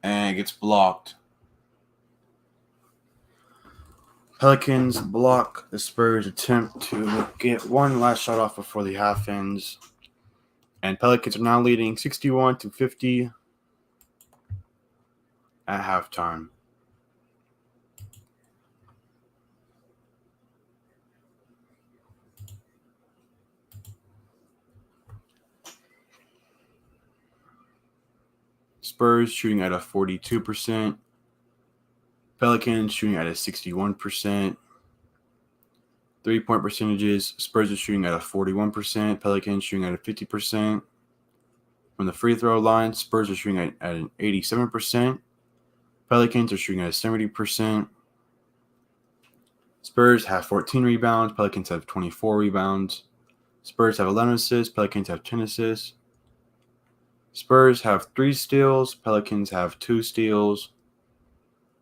and it gets blocked. Pelicans block the Spurs' attempt to get one last shot off before the half ends. And Pelicans are now leading 61-50 at halftime. Spurs shooting at a 42%. Pelicans shooting at a 61%. 3-point percentages. Spurs are shooting at a 41%. Pelicans shooting at a 50%. From the free throw line, Spurs are shooting at an 87%. Pelicans are shooting at a 70%. Spurs have 14 rebounds. Pelicans have 24 rebounds. Spurs have 11 assists. Pelicans have 10 assists. Spurs have 3 steals. Pelicans have 2 steals.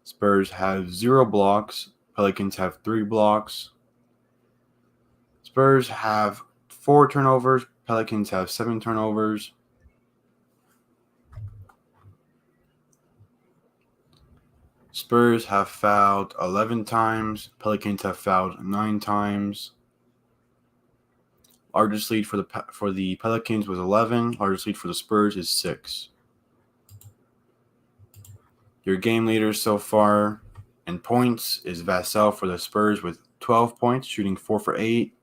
Spurs have 0 blocks. Pelicans have 3 blocks. Spurs have 4 turnovers. Pelicans have 7 turnovers. Spurs have fouled 11 times. Pelicans have fouled 9 times. Largest lead for the Pelicans was 11. Largest lead for the Spurs is 6. Your game leader so far in points is Vassell for the Spurs with 12 points, shooting 4 for 8.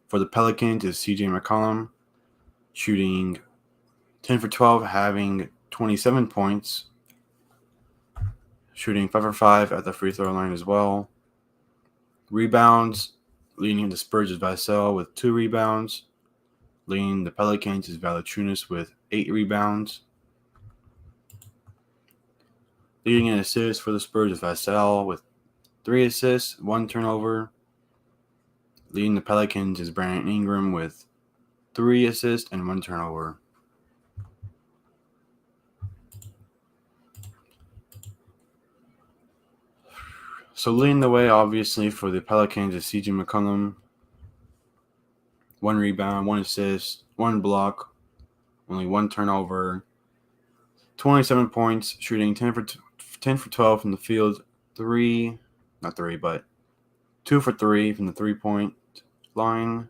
For the Pelicans is CJ McCollum, shooting 10 for 12, having 27 points, shooting 5 for 5 at the free throw line as well. Rebounds, leading the Spurs is Vassell with 2 rebounds. Leading the Pelicans is Valanciunas with 8 rebounds. Leading in assists for the Spurs is Vassell with 3 assists, 1 turnover. Leading the Pelicans is Brandon Ingram with 3 assists and 1 turnover. So leading the way, obviously, for the Pelicans is CJ McCollum. 1 rebound, 1 assist, 1 block, only 1 turnover. 27 points, shooting 10 for 12 from the field. 2 for 3 from the 3-point line.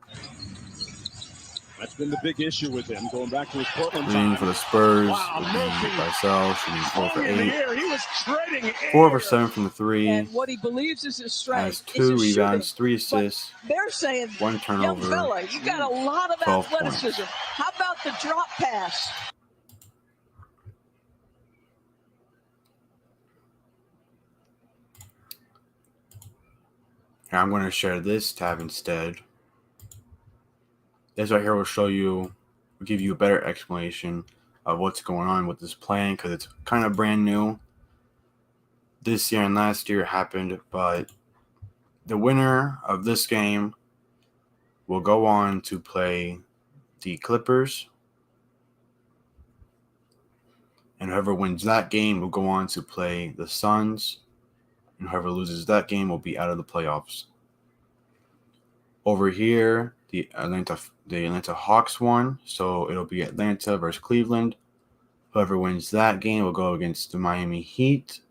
That's been the big issue with him, going back to his Portland Leading time. for the Spurs Wow, would be Murphy Vassell, shooting 4 for hung in the 8. air. He was treading air. 4 for 7 from the 3. And what he believes is his strength Has is 2 his rebounds, shooting. 3 assists, But they're saying, 1 young turnover, fella, you got a lot of 12 athleticism. points. How about the drop pass? Here, I'm going to share this tab instead. This right here will give you a better explanation of what's going on with this plan, because it's kind of brand new. This year and last year happened, but the winner of this game will go on to play the Clippers, and whoever wins that game will go on to play the Suns, and whoever loses that game will be out of the playoffs. Over here, the Atlanta Hawks won, so it'll be Atlanta versus Cleveland. Whoever wins that game will go against the Miami Heat,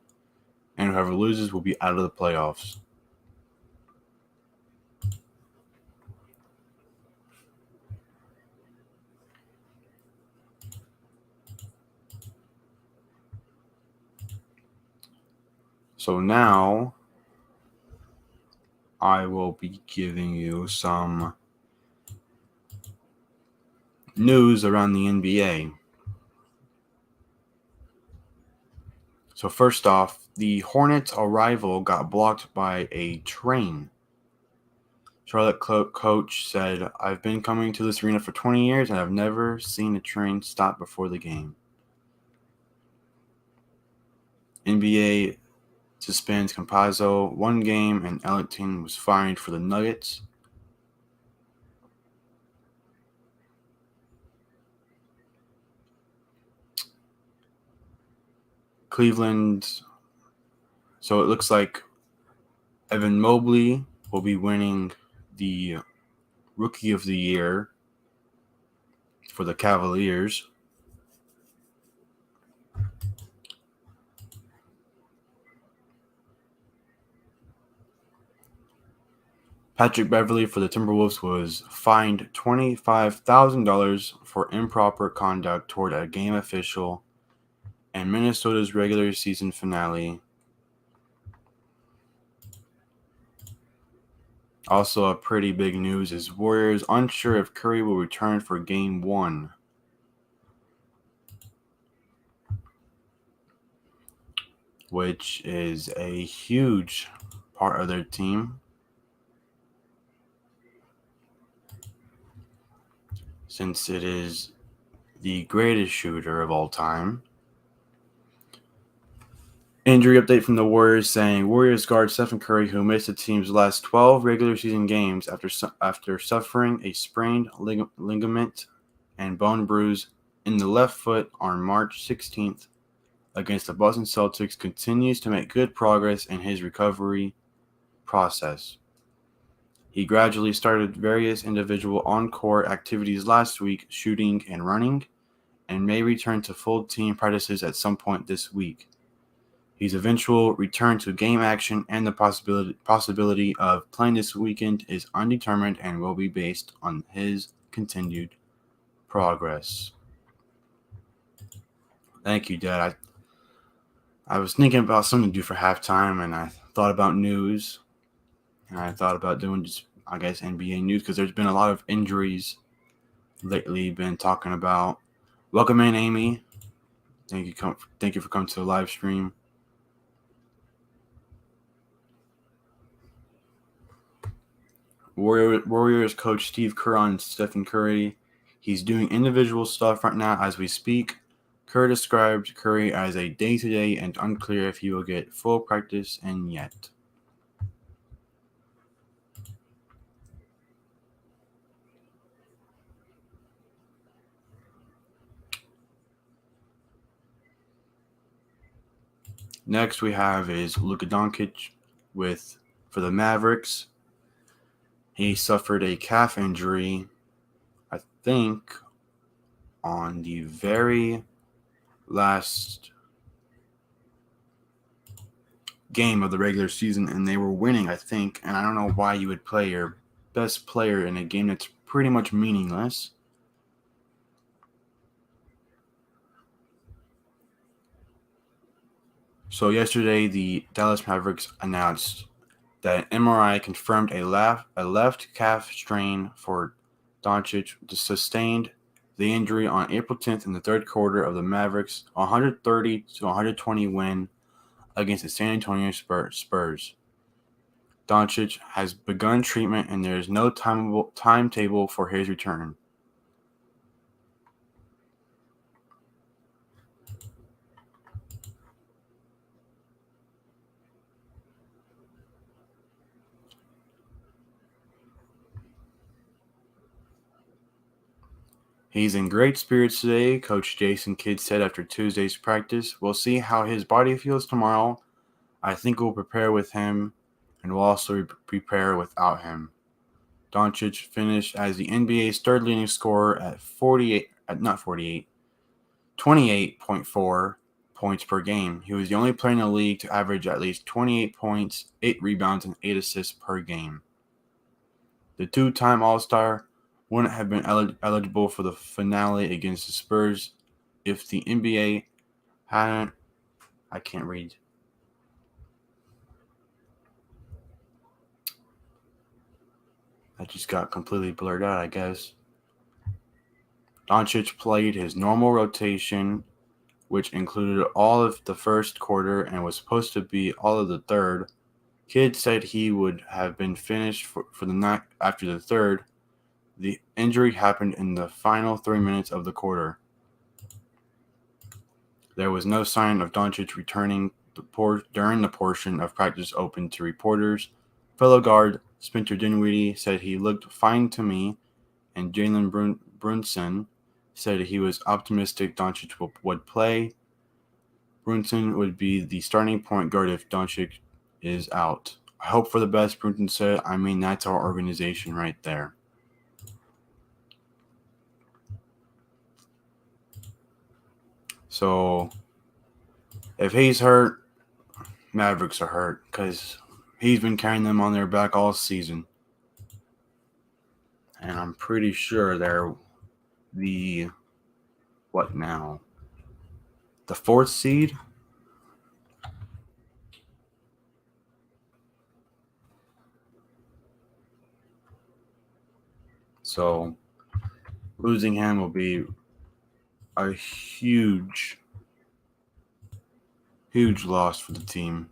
and whoever loses will be out of the playoffs. So now I will be giving you some news around the NBA. So first off, the Hornets' arrival got blocked by a train. Charlotte coach said, "I've been coming to this arena for 20 years and I've never seen a train stop before the game." NBA suspends Campazzo 1 game, and Ellington was fined for the Nuggets. Cleveland. So it looks like Evan Mobley will be winning the Rookie of the Year for the Cavaliers. Patrick Beverley for the Timberwolves was fined $25,000 for improper conduct toward a game official and Minnesota's regular season finale. Also, a pretty big news is Warriors unsure if Curry will return for Game 1. Which is a huge part of their team. Since it is the greatest shooter of all time. Injury update from the Warriors saying Warriors guard Stephen Curry, who missed the team's last 12 regular season games after suffering a sprained ligament and bone bruise in the left foot on March 16th against the Boston Celtics, continues to make good progress in his recovery process. He gradually started various individual on-court activities last week, shooting and running, and may return to full team practices at some point this week. His eventual return to game action and the possibility of playing this weekend is undetermined and will be based on his continued progress. Thank you, Dad. I was thinking about something to do for halftime, and I thought about news, and I thought about doing just, I guess, NBA news, because there's been a lot of injuries lately been talking about. Welcome in, Amy. Thank you for coming to the live stream. Warriors coach Steve Kerr on Stephen Curry. He's doing individual stuff right now as we speak. Kerr described Curry as a day-to-day and unclear if he will get full practice in yet. Next we have is Luka Doncic for the Mavericks. He suffered a calf injury, I think, on the very last game of the regular season, and they were winning, I think, and I don't know why you would play your best player in a game that's pretty much meaningless. So yesterday, the Dallas Mavericks announced that an MRI confirmed a left calf strain for Doncic, sustained the injury on April 10th in the third quarter of the Mavericks' 130-120 win against the San Antonio Spurs. Doncic has begun treatment, and there is no timetable for his return. He's in great spirits today, Coach Jason Kidd said after Tuesday's practice. We'll see how his body feels tomorrow. I think we'll prepare with him, and we'll also prepare without him. Doncic finished as the NBA's third leading scorer at 28.4 points per game. He was the only player in the league to average at least 28 points, 8 rebounds, and 8 assists per game. The two-time All-Star wouldn't have been eligible for the finale against the Spurs if the NBA hadn't. I can't read. That just got completely blurred out, I guess. Doncic played his normal rotation, which included all of the first quarter and was supposed to be all of the third. Kidd said he would have been finished for the night after the third. The injury happened in the final 3 minutes of the quarter. There was no sign of Doncic returning during the portion of practice open to reporters. Fellow guard Spencer Dinwiddie said he looked fine to me, and Jalen Brunson said he was optimistic Doncic would play. Brunson would be the starting point guard if Doncic is out. I hope for the best, Brunson said. I mean, that's our organization right there. So, if he's hurt, Mavericks are hurt because he's been carrying them on their back all season. And I'm pretty sure they're the fourth seed. So losing him will be a huge loss for the team.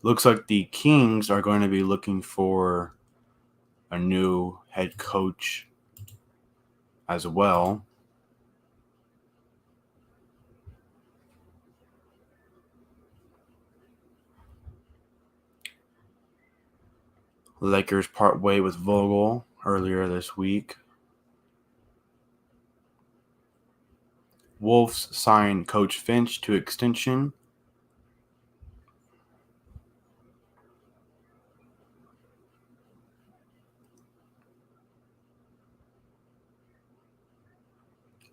Looks like the Kings are going to be looking for a new head coach as well. Lakers part way with Vogel earlier this week. Wolves signed Coach Finch to extension.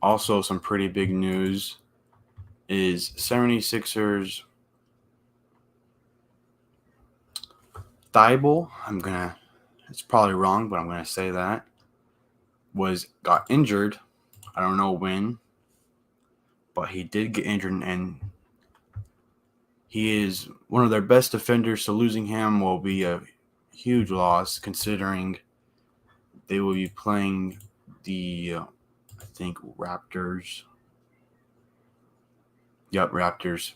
Also, some pretty big news is 76ers Thibault, it's probably wrong, but I'm going to say that, got injured. I don't know when, but he did get injured, and he is one of their best defenders, so losing him will be a huge loss considering they will be playing the, I think, Raptors. Yep, Raptors.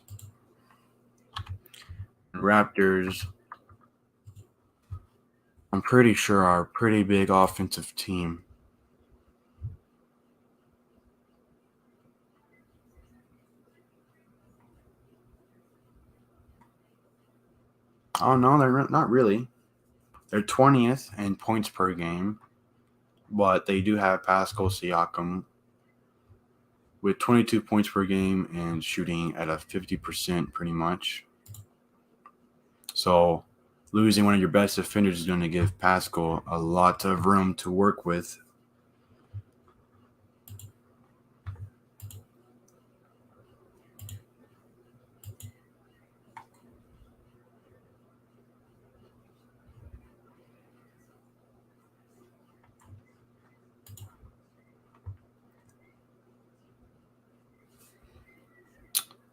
Raptors, I'm pretty sure, are a pretty big offensive team. Oh, no, they're not really. They're 20th in points per game, but they do have Pascal Siakam with 22 points per game and shooting at a 50% pretty much. So losing one of your best defenders is going to give Pascal a lot of room to work with.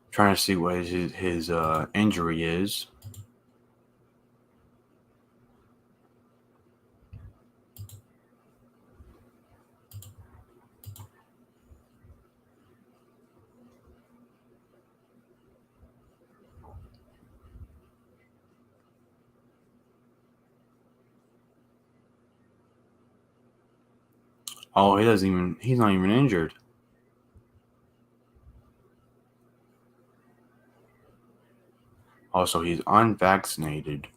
Trying to see what his injury is. Oh, he's not even injured. Also, he's unvaccinated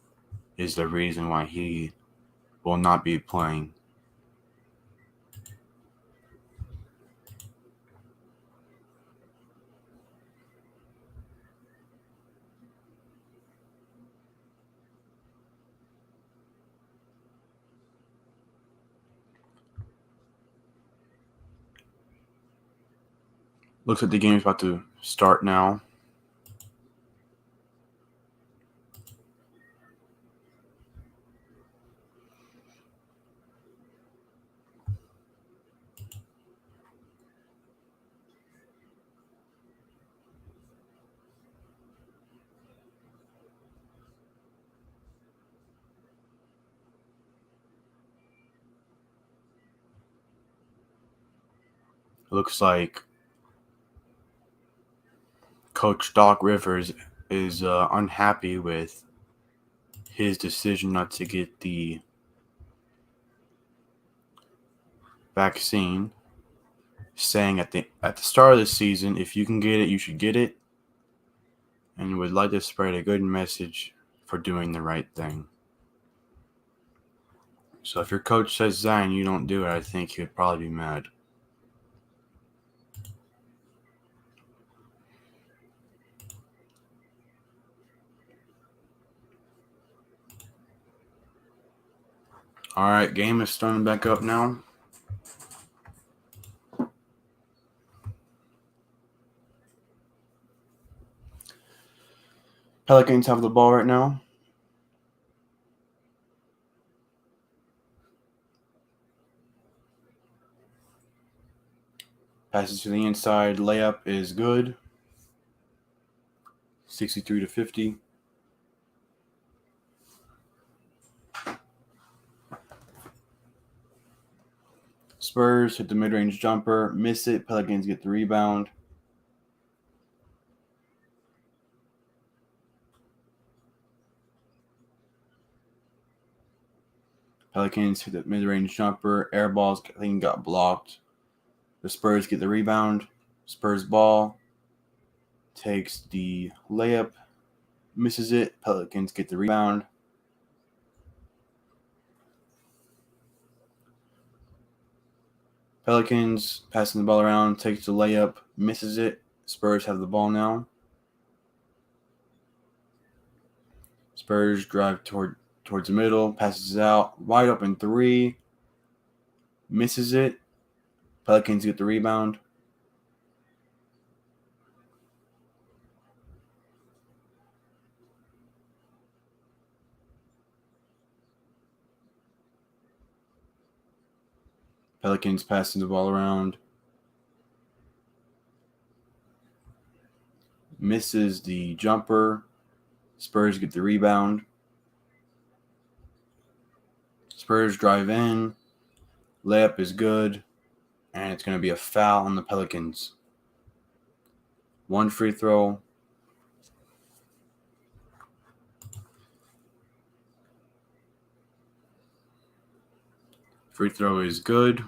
is the reason why he will not be playing. Looks like the game's about to start now. Looks like Coach Doc Rivers is unhappy with his decision not to get the vaccine, saying at the start of the season, if you can get it, you should get it, and would like to spread a good message for doing the right thing. So if your coach says that and you don't do it, I think he would probably be mad. All right, game is starting back up now. Pelicans have the ball right now. Passes to the inside. Layup is good. 63-50. Spurs hit the mid-range jumper. Miss it. Pelicans get the rebound. Pelicans hit the mid-range jumper. Air balls, I think, got blocked. The Spurs get the rebound. Spurs ball. Takes the layup. Misses it. Pelicans get the rebound. Pelicans passing the ball around. Takes the layup. Misses it. Spurs have the ball now. Spurs drive towards the middle. Passes it out. Wide open three. Misses it. Pelicans get the rebound. Pelicans passing the ball around. Misses the jumper. Spurs get the rebound. Spurs drive in. Layup is good. And it's going to be a foul on the Pelicans. One free throw. Free throw is good.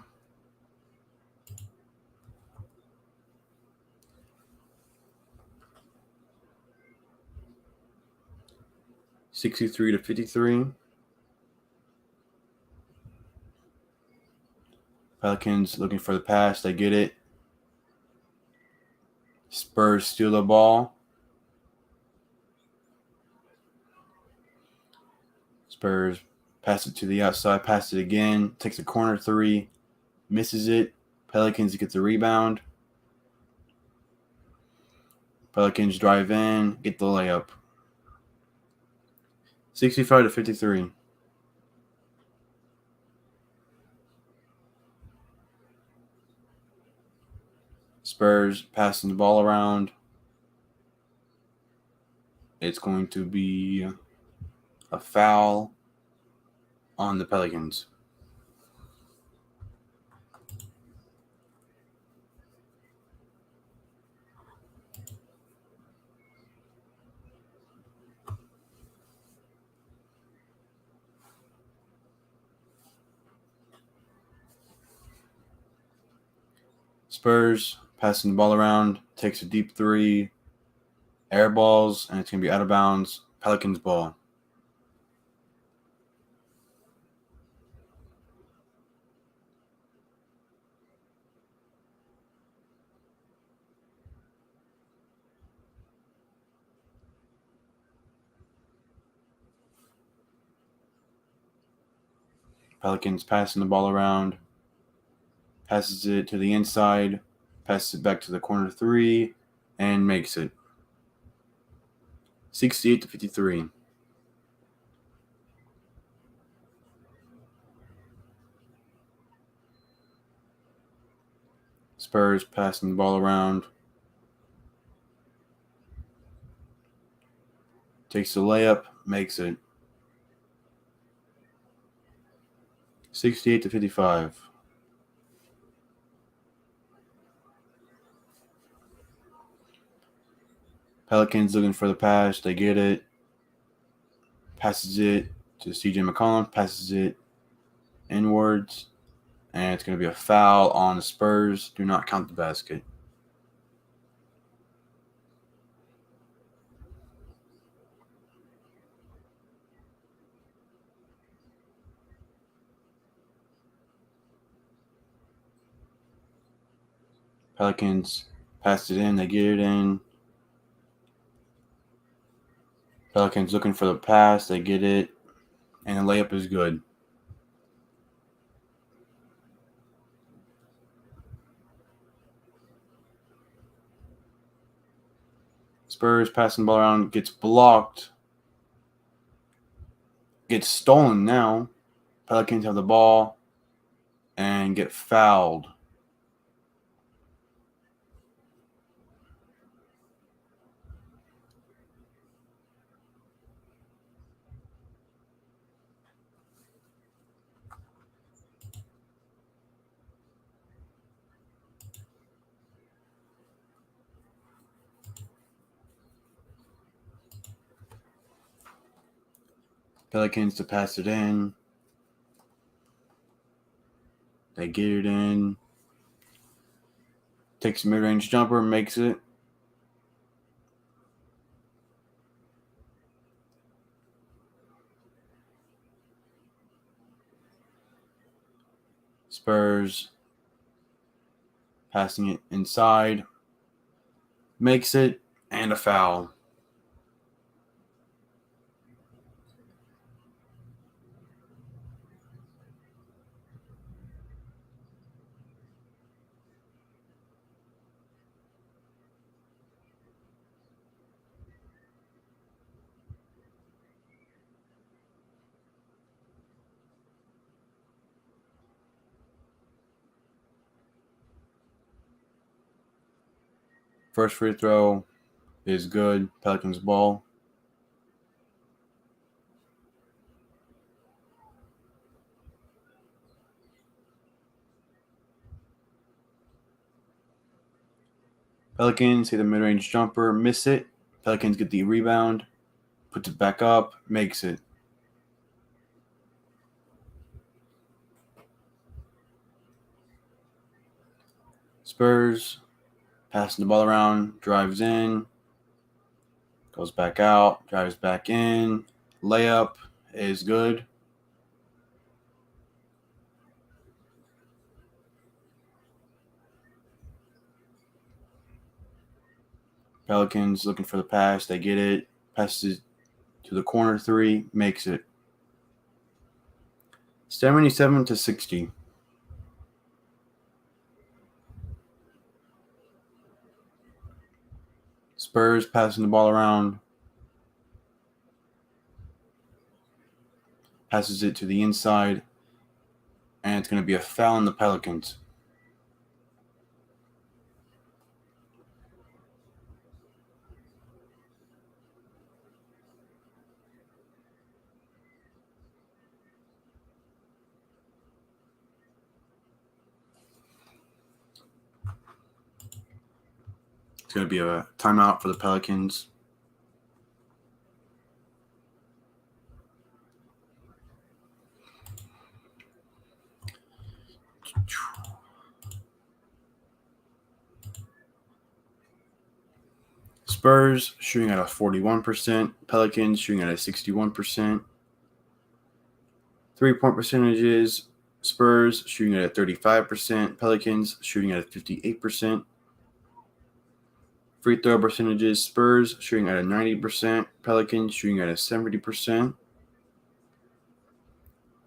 (63-53). Pelicans looking for the pass. They get it. Spurs steal the ball. Spurs pass it to the outside. Pass it again. Takes a corner three. Misses it. Pelicans get the rebound. Pelicans drive in. Get the layup. 65-53. Spurs passing the ball around. It's going to be a foul on the Pelicans. Spurs passing the ball around, takes a deep three, air balls, and it's going to be out of bounds. Pelicans ball. Pelicans passing the ball around, passes it to the inside, passes it back to the corner three, and makes it. 68-53. Spurs passing the ball around. Takes the layup, makes it. 68-55. Pelicans looking for the pass. They get it. Passes it to CJ McCollum. Passes it inwards. And it's going to be a foul on the Spurs. Do not count the basket. Pelicans passed it in. They get it in. Pelicans looking for the pass. They get it. And the layup is good. Spurs passing the ball around. Gets blocked. Gets stolen now. Pelicans have the ball and get fouled. Pelicans to pass it in. They get it in. Takes a mid-range jumper, makes it. Spurs passing it inside. Makes it, and a foul. First free throw is good. Pelicans ball. Pelicans hit the mid-range jumper, miss it. Pelicans get the rebound, puts it back up, makes it. Spurs passing the ball around, drives in, goes back out, drives back in. Layup is good. Pelicans looking for the pass. They get it. Passes to the corner three. Makes it. 77-60. Spurs passing the ball around. Passes it to the inside. And it's going to be a foul on the Pelicans. It's going to be a timeout for the Pelicans. Spurs shooting at a 41%. Pelicans shooting at a 61%. 3-point percentages. Spurs shooting at a 35%. Pelicans shooting at a 58%. Free throw percentages. Spurs shooting at a 90%. Pelicans shooting at a 70%.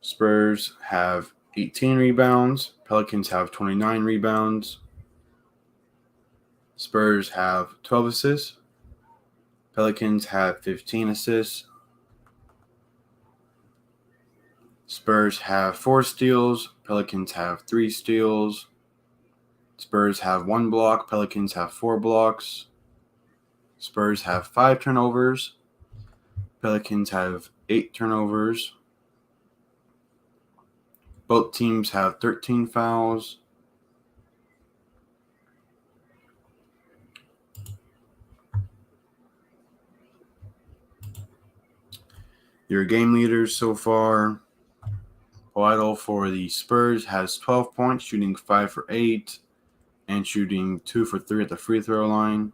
Spurs have 18 rebounds. Pelicans have 29 rebounds. Spurs have 12 assists. Pelicans have 15 assists. Spurs have 4 steals. Pelicans have 3 steals. Spurs have 1 block. Pelicans have 4 blocks. Spurs have 5 turnovers. Pelicans have 8 turnovers. Both teams have 13 fouls. Your game leaders so far. Waddle for the Spurs has 12 points, shooting 5 for 8, and shooting 2 for 3 at the free throw line.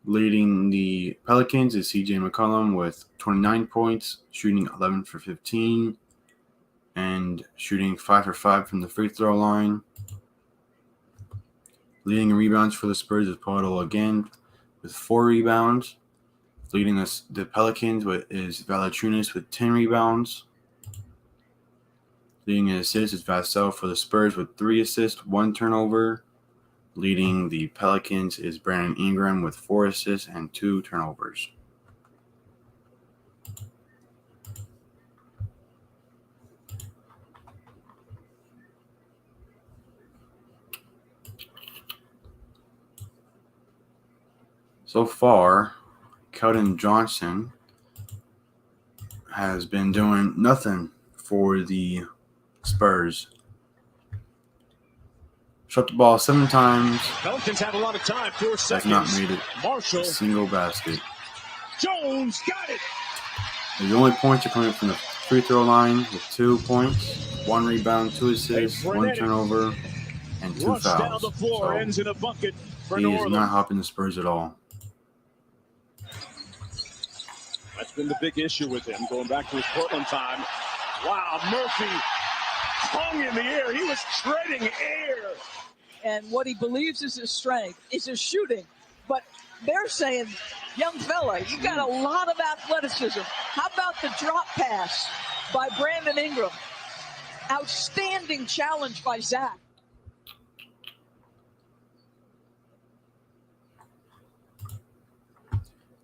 Leading the Pelicans is CJ McCollum with 29 points, shooting 11 for 15, and shooting 5 for 5 from the free throw line. Leading in rebounds for the Spurs is Poeltl again with 4 rebounds. Leading the Pelicans is Valanciunas with 10 rebounds. Leading in assists is Vassell for the Spurs with 3 assists, 1 turnover. Leading the Pelicans is Brandon Ingram with 4 assists and 2 turnovers. So far, Keldon Johnson has been doing nothing for the Spurs. Shot the ball 7 times. Pelicans have a lot of time. 4 seconds. Has not made it Marshall. a single basket. Jones got it. The only points are coming from the free throw line with 2 points, 1 rebound, 2 assists, 1 turnover, and 2 Rush fouls. down the floor, So ends in a bucket for he New is Orleans. not helping the Spurs at all. That's been the big issue with him, going back to his Portland time. Wow, Murphy hung in the air. He was treading air. And what he believes is his strength is his shooting. But they're saying, young fella, you got a lot of athleticism. How about the drop pass by Brandon Ingram? Outstanding challenge by Zach.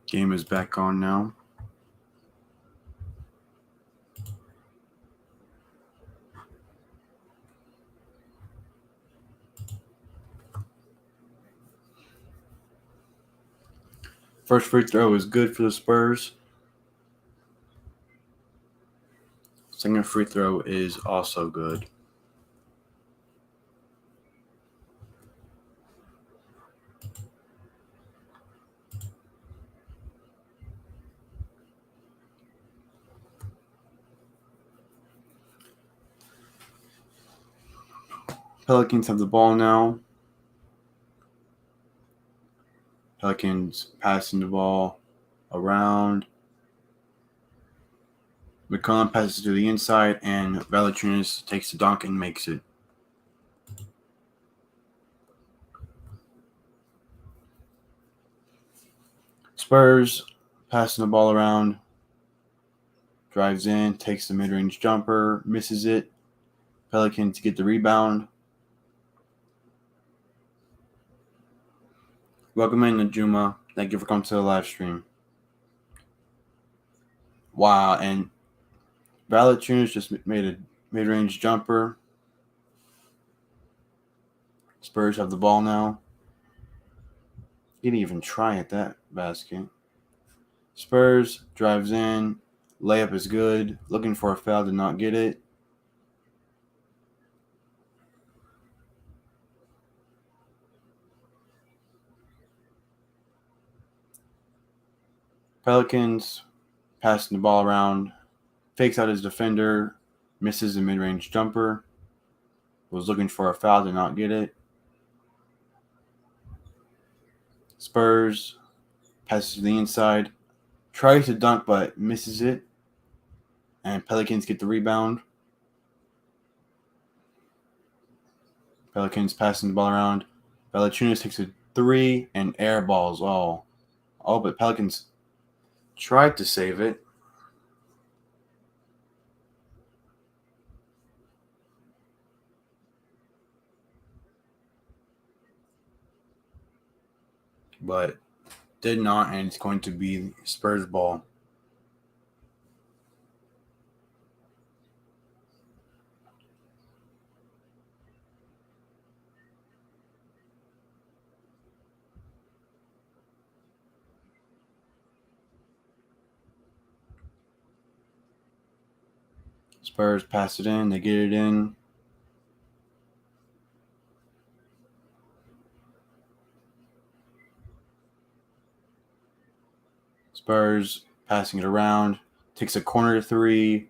Game is back on now. First free throw is good for the Spurs. Second free throw is also good. Pelicans have the ball now. Pelicans passing the ball around. McCollum passes to the inside, and Valanciunas takes the dunk and makes it. Spurs passing the ball around. Drives in, takes the mid-range jumper, misses it. Pelicans get the rebound. Welcome in, Najuma. Thank you for coming to the live stream. Wow, and Valanciunas just made a mid-range jumper. Spurs have the ball now. He didn't even try at that basket. Spurs drives in. Layup is good. Looking for a foul, did not get it. Pelicans passing the ball around. Fakes out his defender. Misses a mid-range jumper. Was looking for a foul, did not get it. Spurs passes to the inside. Tries to dunk, but misses it. And Pelicans get the rebound. Pelicans passing the ball around. Valanciunas takes a 3 and air balls all. But Pelicans tried to save it. But did not, and it's going to be Spurs ball. Spurs pass it in. They get it in. Spurs passing it around. Takes a corner 3.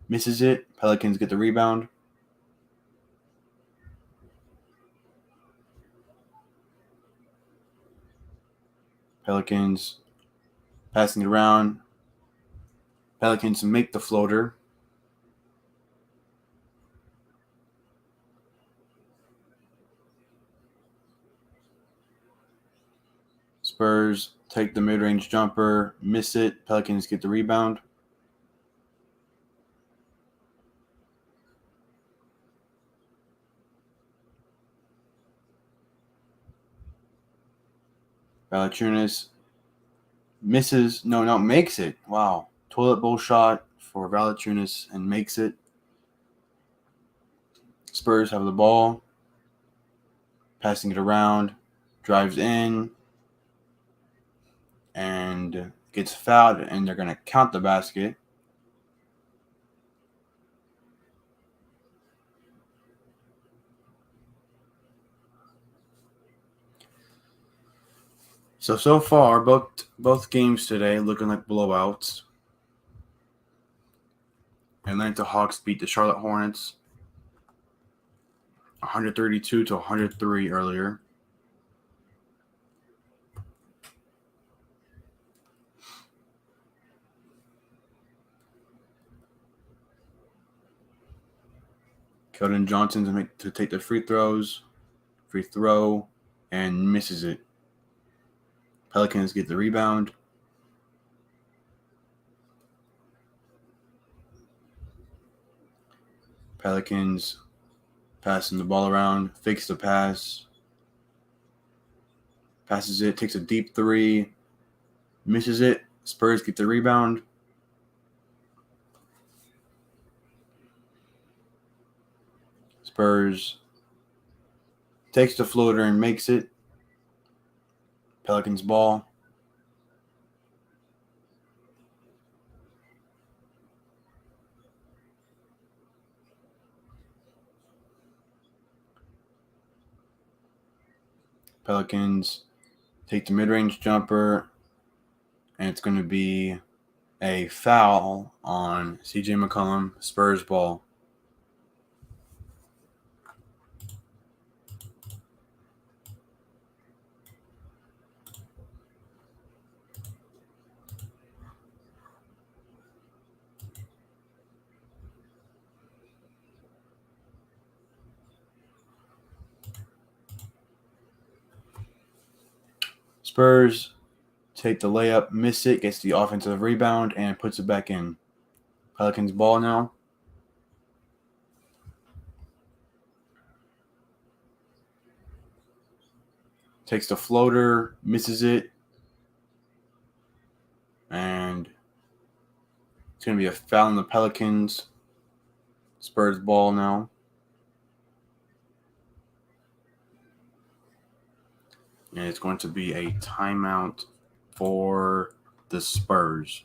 Misses it. Pelicans get the rebound. Pelicans passing it around. Pelicans make the floater. Spurs take the mid-range jumper, miss it. Pelicans get the rebound. Valanciunas misses. No, makes it. Wow. Toilet bowl shot for Valanciunas and makes it. Spurs have the ball. Passing it around. Drives in. And gets fouled, and they're going to count the basket. So far, both games today looking like blowouts. Atlanta Hawks beat the Charlotte Hornets 132 to 103 earlier. Keldon Johnson to take the free throw, and misses it. Pelicans get the rebound. Pelicans passing the ball around, fakes the pass, passes it, takes a deep three, misses it. Spurs get the rebound. Spurs takes the floater and makes it. Pelicans ball. Pelicans take the mid-range jumper, and it's going to be a foul on CJ McCollum. Spurs ball. Spurs take the layup, miss it, gets the offensive rebound, and puts it back in. Pelicans ball now. Takes the floater, misses it, and it's going to be a foul on the Pelicans. Spurs ball now. And it's going to be a timeout for the Spurs.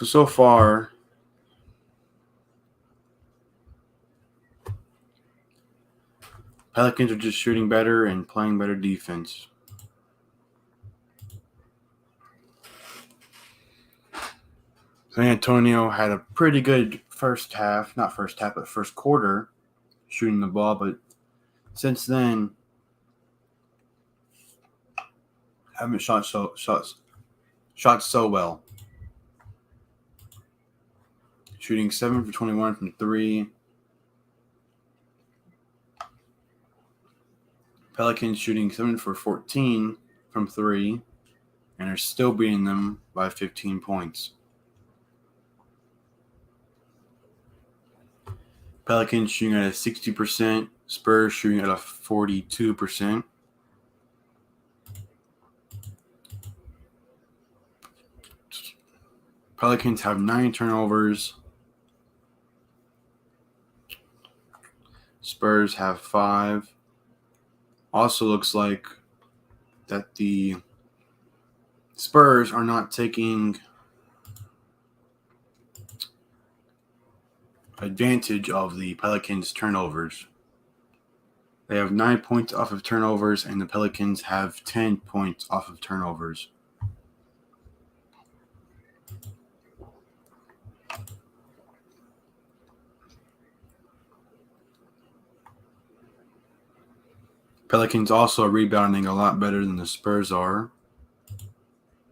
So far, Pelicans are just shooting better and playing better defense. San Antonio had a pretty good first quarter shooting the ball, but since then haven't shot so well. Shooting 7 for 21 from 3. Pelicans shooting 7 for 14 from 3 and are still beating them by 15 points. Pelicans shooting at a 60%, Spurs shooting at a 42%. Pelicans have 9 turnovers. Spurs have 5. Also looks like that the Spurs are not taking advantage of the Pelicans' turnovers. They have 9 points off of turnovers, and the Pelicans have 10 points off of turnovers. Pelicans also rebounding a lot better than the Spurs are,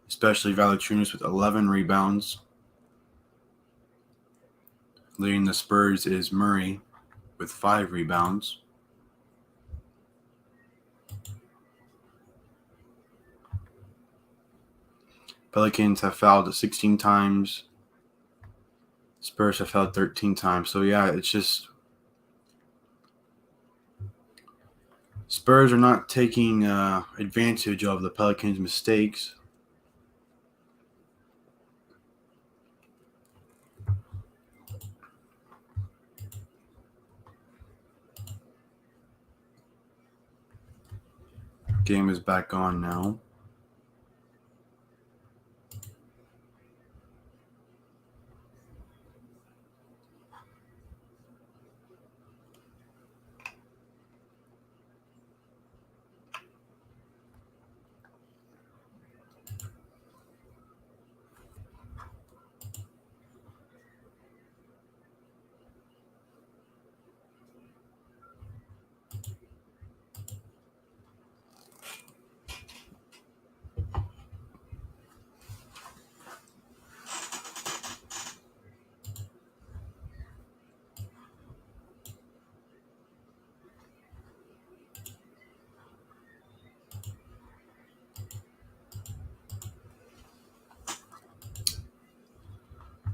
especially Valanciunas with 11 rebounds. Leading the Spurs is Murray with 5 rebounds. Pelicans have fouled 16 times. Spurs have fouled 13 times. So, yeah, it's just Spurs are not taking advantage of the Pelicans' mistakes. Game is back on now.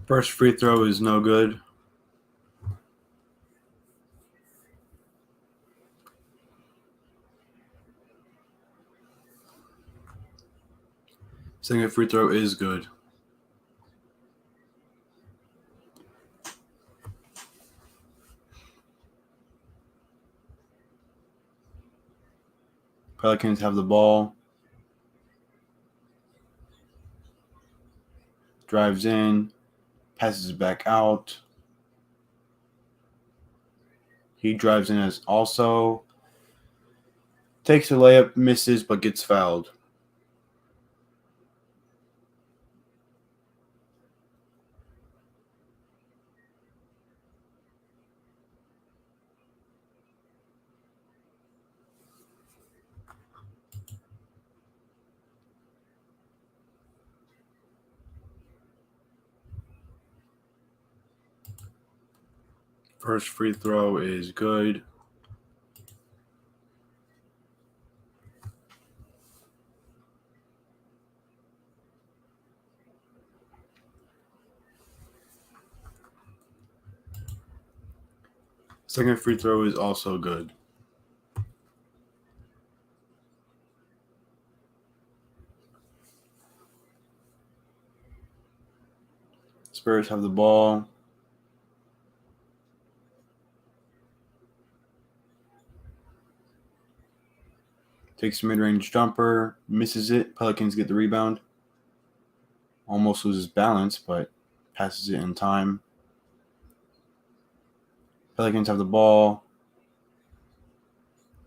First free throw is no good. Second free throw is good. Pelicans have the ball. Drives in. Passes it back out. He drives in as also. Takes a layup, misses, but gets fouled. First free throw is good. Second free throw is also good. Spurs have the ball. Takes a mid-range jumper, misses it. Pelicans get the rebound. Almost loses balance, but passes it in time. Pelicans have the ball.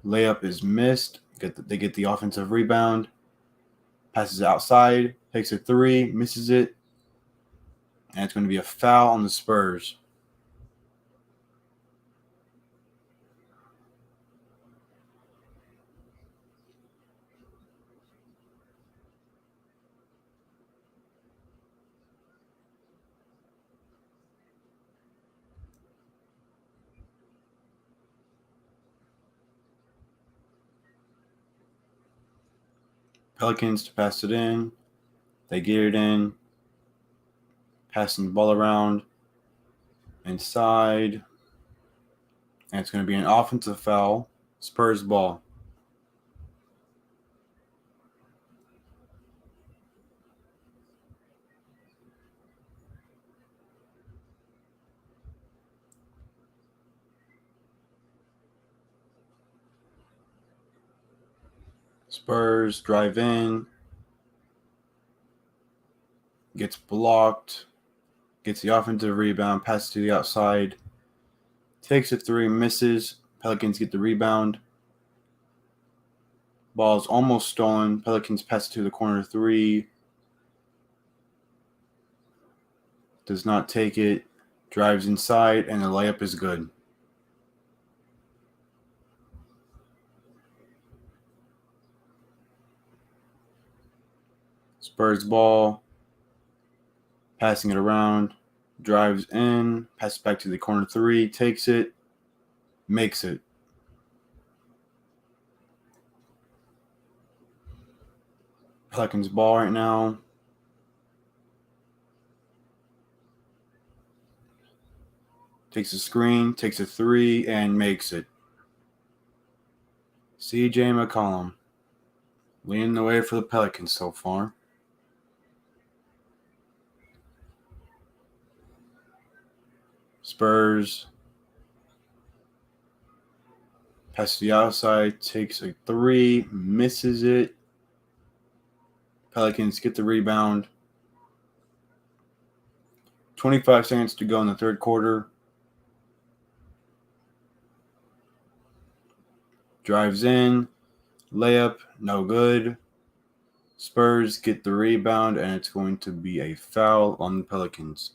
Layup is missed. They get the offensive rebound. Passes it outside. Takes a three. Misses it. And it's going to be a foul on the Spurs. Pelicans to pass it in. They get it in. Passing the ball around. Inside. And it's going to be an offensive foul. Spurs ball. Spurs drive in. Gets blocked. Gets the offensive rebound. Passes to the outside. Takes a three. Misses. Pelicans get the rebound. Ball is almost stolen. Pelicans pass it to the corner three. Does not take it. Drives inside, and the layup is good. Spurs ball, passing it around, drives in, passes back to the corner three, takes it, makes it. Pelicans ball right now. Takes a screen, takes a three, and makes it. CJ McCollum leading the way for the Pelicans so far. Spurs passes to the outside, takes a three, misses it. Pelicans get the rebound. 25 seconds to go in the third quarter. Drives in, layup, no good. Spurs get the rebound, and it's going to be a foul on the Pelicans.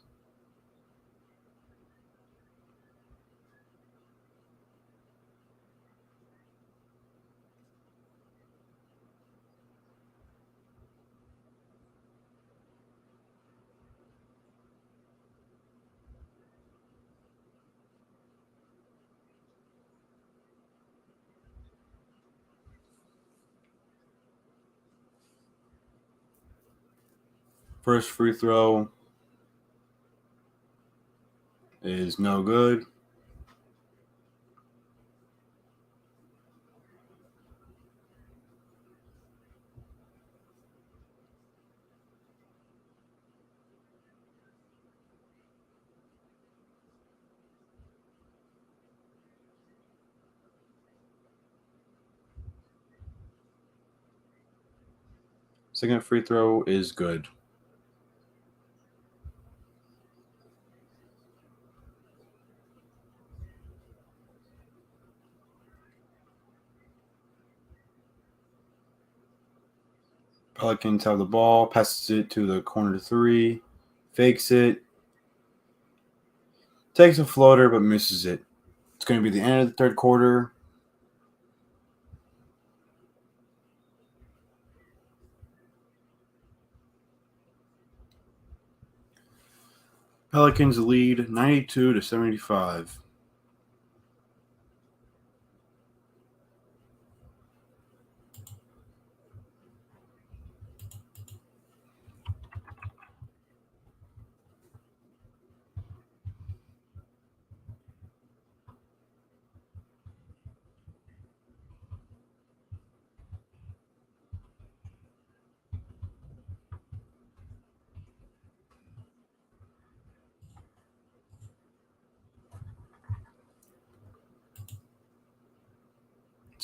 First free throw is no good. Second free throw is good. Pelicans have the ball, passes it to the corner three, fakes it, takes a floater but misses it. It's going to be the end of the third quarter. Pelicans lead 92-75.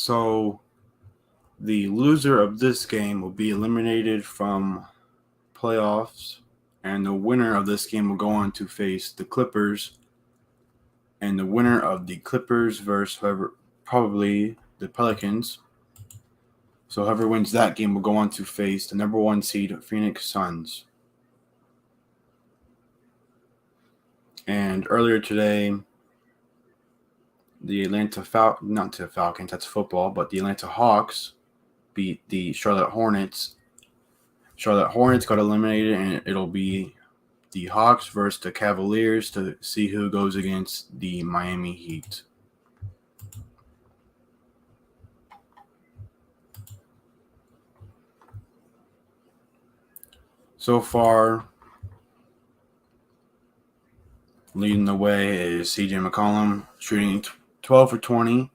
So the loser of this game will be eliminated from playoffs, and the winner of this game will go on to face the Clippers, and the winner of the Clippers versus whoever, probably the Pelicans. So whoever wins that game will go on to face the number one seed Phoenix Suns. And earlier today, the not the Falcons, that's football, but the Atlanta Hawks beat the Charlotte Hornets. Charlotte Hornets got eliminated, and it'll be the Hawks versus the Cavaliers to see who goes against the Miami Heat. So far, leading the way is CJ McCollum, shooting 12 for 20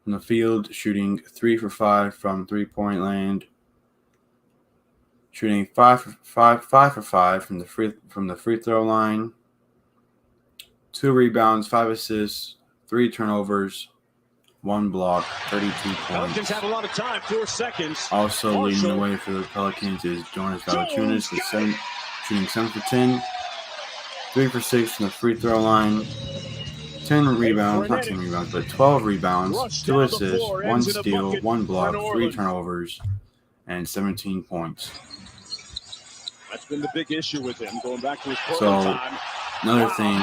from the field, shooting 3 for 5 from three-point land, shooting 5 for 5 from the free throw line, 2 rebounds, 5 assists, 3 turnovers, 1 block, 32 points. Pelicans have a lot of time, 4 seconds. Also leading the way for the Pelicans is Jonas Valanciunas with shooting 7 for 10, 3 for 6 from the free throw line, 12 rebounds, Rush 2 down the assists, floor, 1 ends in a steal, bucket 1 block, for 3 Orleans. turnovers, and 17 points. That's been the big issue with him, going back to his So, Portland time. another thing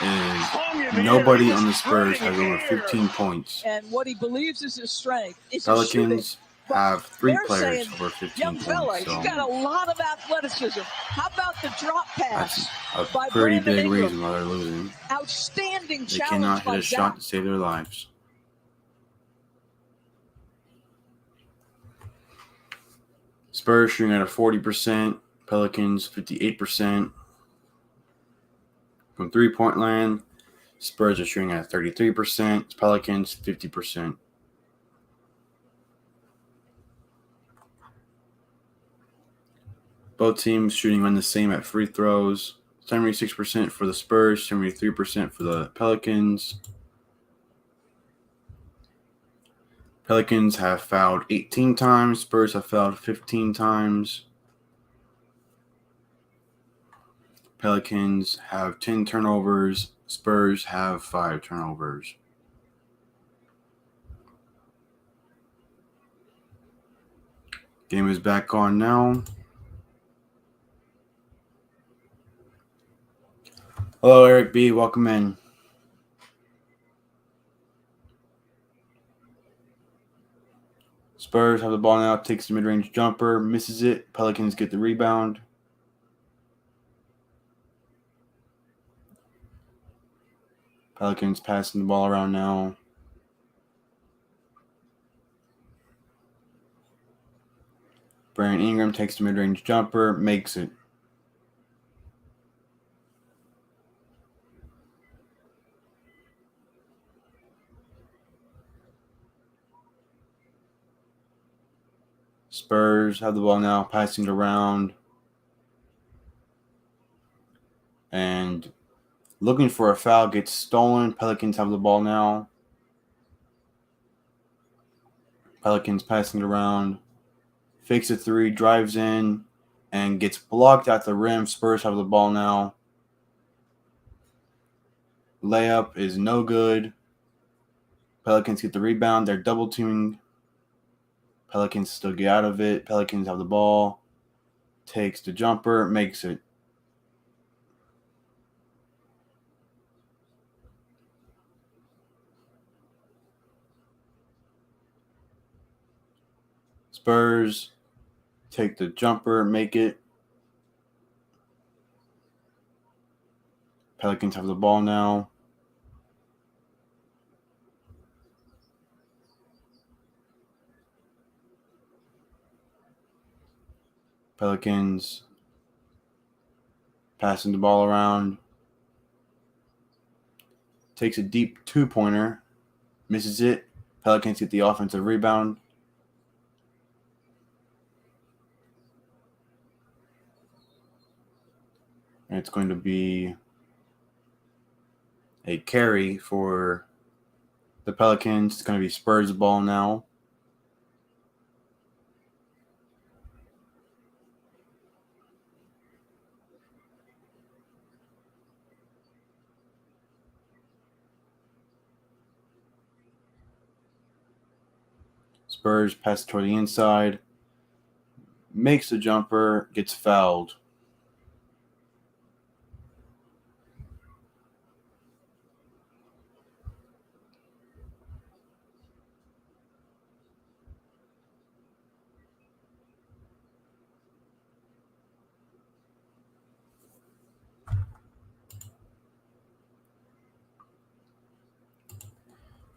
is nobody on the Spurs has over 15 points. And what he believes is his strength is his shooting. Pelicans have 3 They're players saying, over 15 young points. fella, So you got a lot of athleticism. How about the drop pass that's a by pretty Brandon big Ingram? reason why they're losing. Outstanding They challenge cannot hit by a Zach. shot to save their lives. Spurs shooting at a 40%, Pelicans 58%. From 3-point land, Spurs are shooting at 33%, Pelicans 50%. Both teams shooting on the same at free throws. 76% for the Spurs, 73% for the Pelicans. Pelicans have fouled 18 times. Spurs have fouled 15 times. Pelicans have 10 turnovers. Spurs have 5 turnovers. Game is back on now. Hello, Eric B. Welcome in. Spurs have the ball now. Takes the mid-range jumper. Misses it. Pelicans get the rebound. Pelicans passing the ball around now. Brandon Ingram takes the mid-range jumper. Makes it. Spurs have the ball now, passing it around. And looking for a foul, gets stolen. Pelicans have the ball now. Pelicans passing it around. Fakes a 3, drives in, and gets blocked at the rim. Spurs have the ball now. Layup is no good. Pelicans get the rebound. They're double teaming. Pelicans still get out of it. Pelicans have the ball. Takes the jumper. Makes it. Spurs take the jumper. Make it. Pelicans have the ball now. Pelicans passing the ball around. Takes a deep 2-pointer. Misses it. Pelicans get the offensive rebound. And it's going to be a carry for the Pelicans. It's going to be Spurs ball now. Spurs pass toward the inside. Makes the jumper. Gets fouled.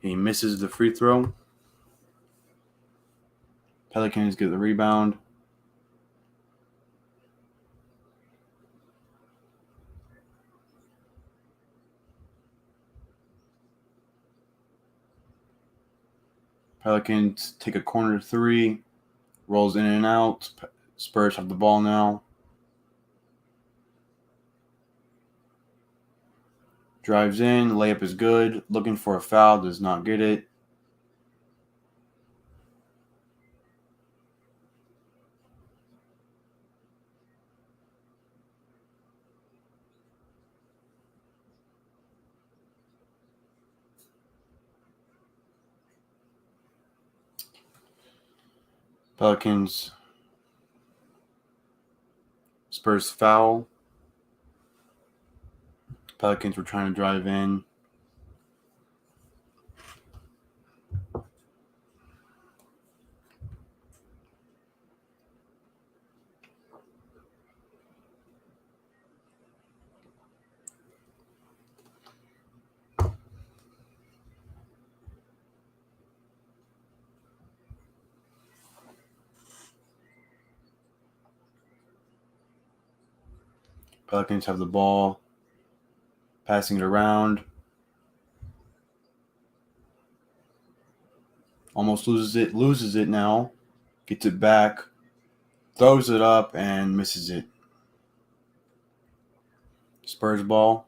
He misses the free throw. Pelicans get the rebound. Pelicans take a corner 3. Rolls in and out. Spurs have the ball now. Drives in. Layup is good. Looking for a foul. Does not get it. Pelicans. Spurs foul. Pelicans were trying to drive in. Pelicans have the ball, passing it around. Almost loses it now. Gets it back, throws it up, and misses it. Spurs ball.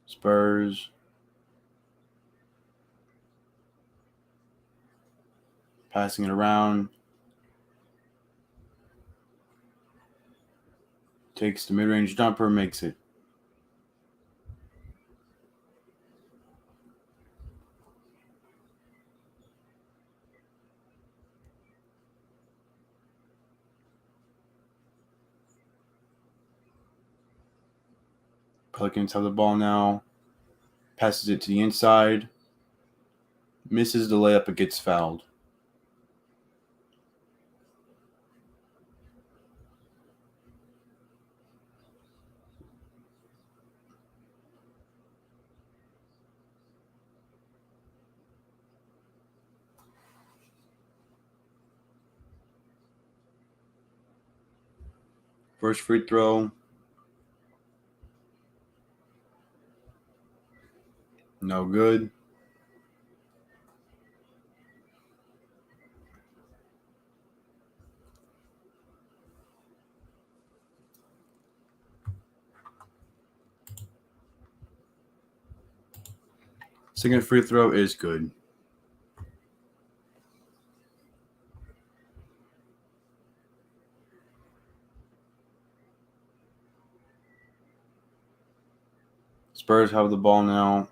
Spurs. Passing it around. Takes the mid-range jumper, makes it. Pelicans have the ball now. Passes it to the inside. Misses the layup, but gets fouled. First free throw. No good. Second free throw is good. Spurs have the ball now.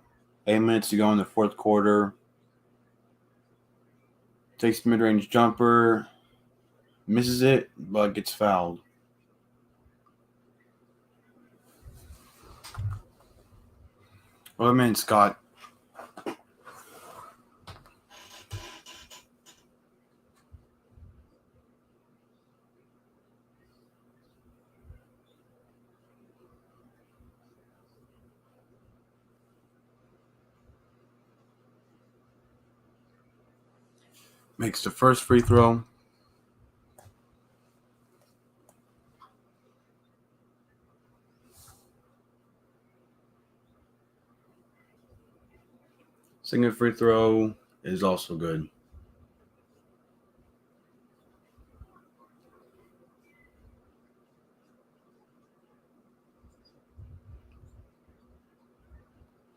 8 minutes to go in the fourth quarter. Takes the mid-range jumper. Misses it, but gets fouled. Oh, man, Scott. Makes the first free throw. Second free throw is also good.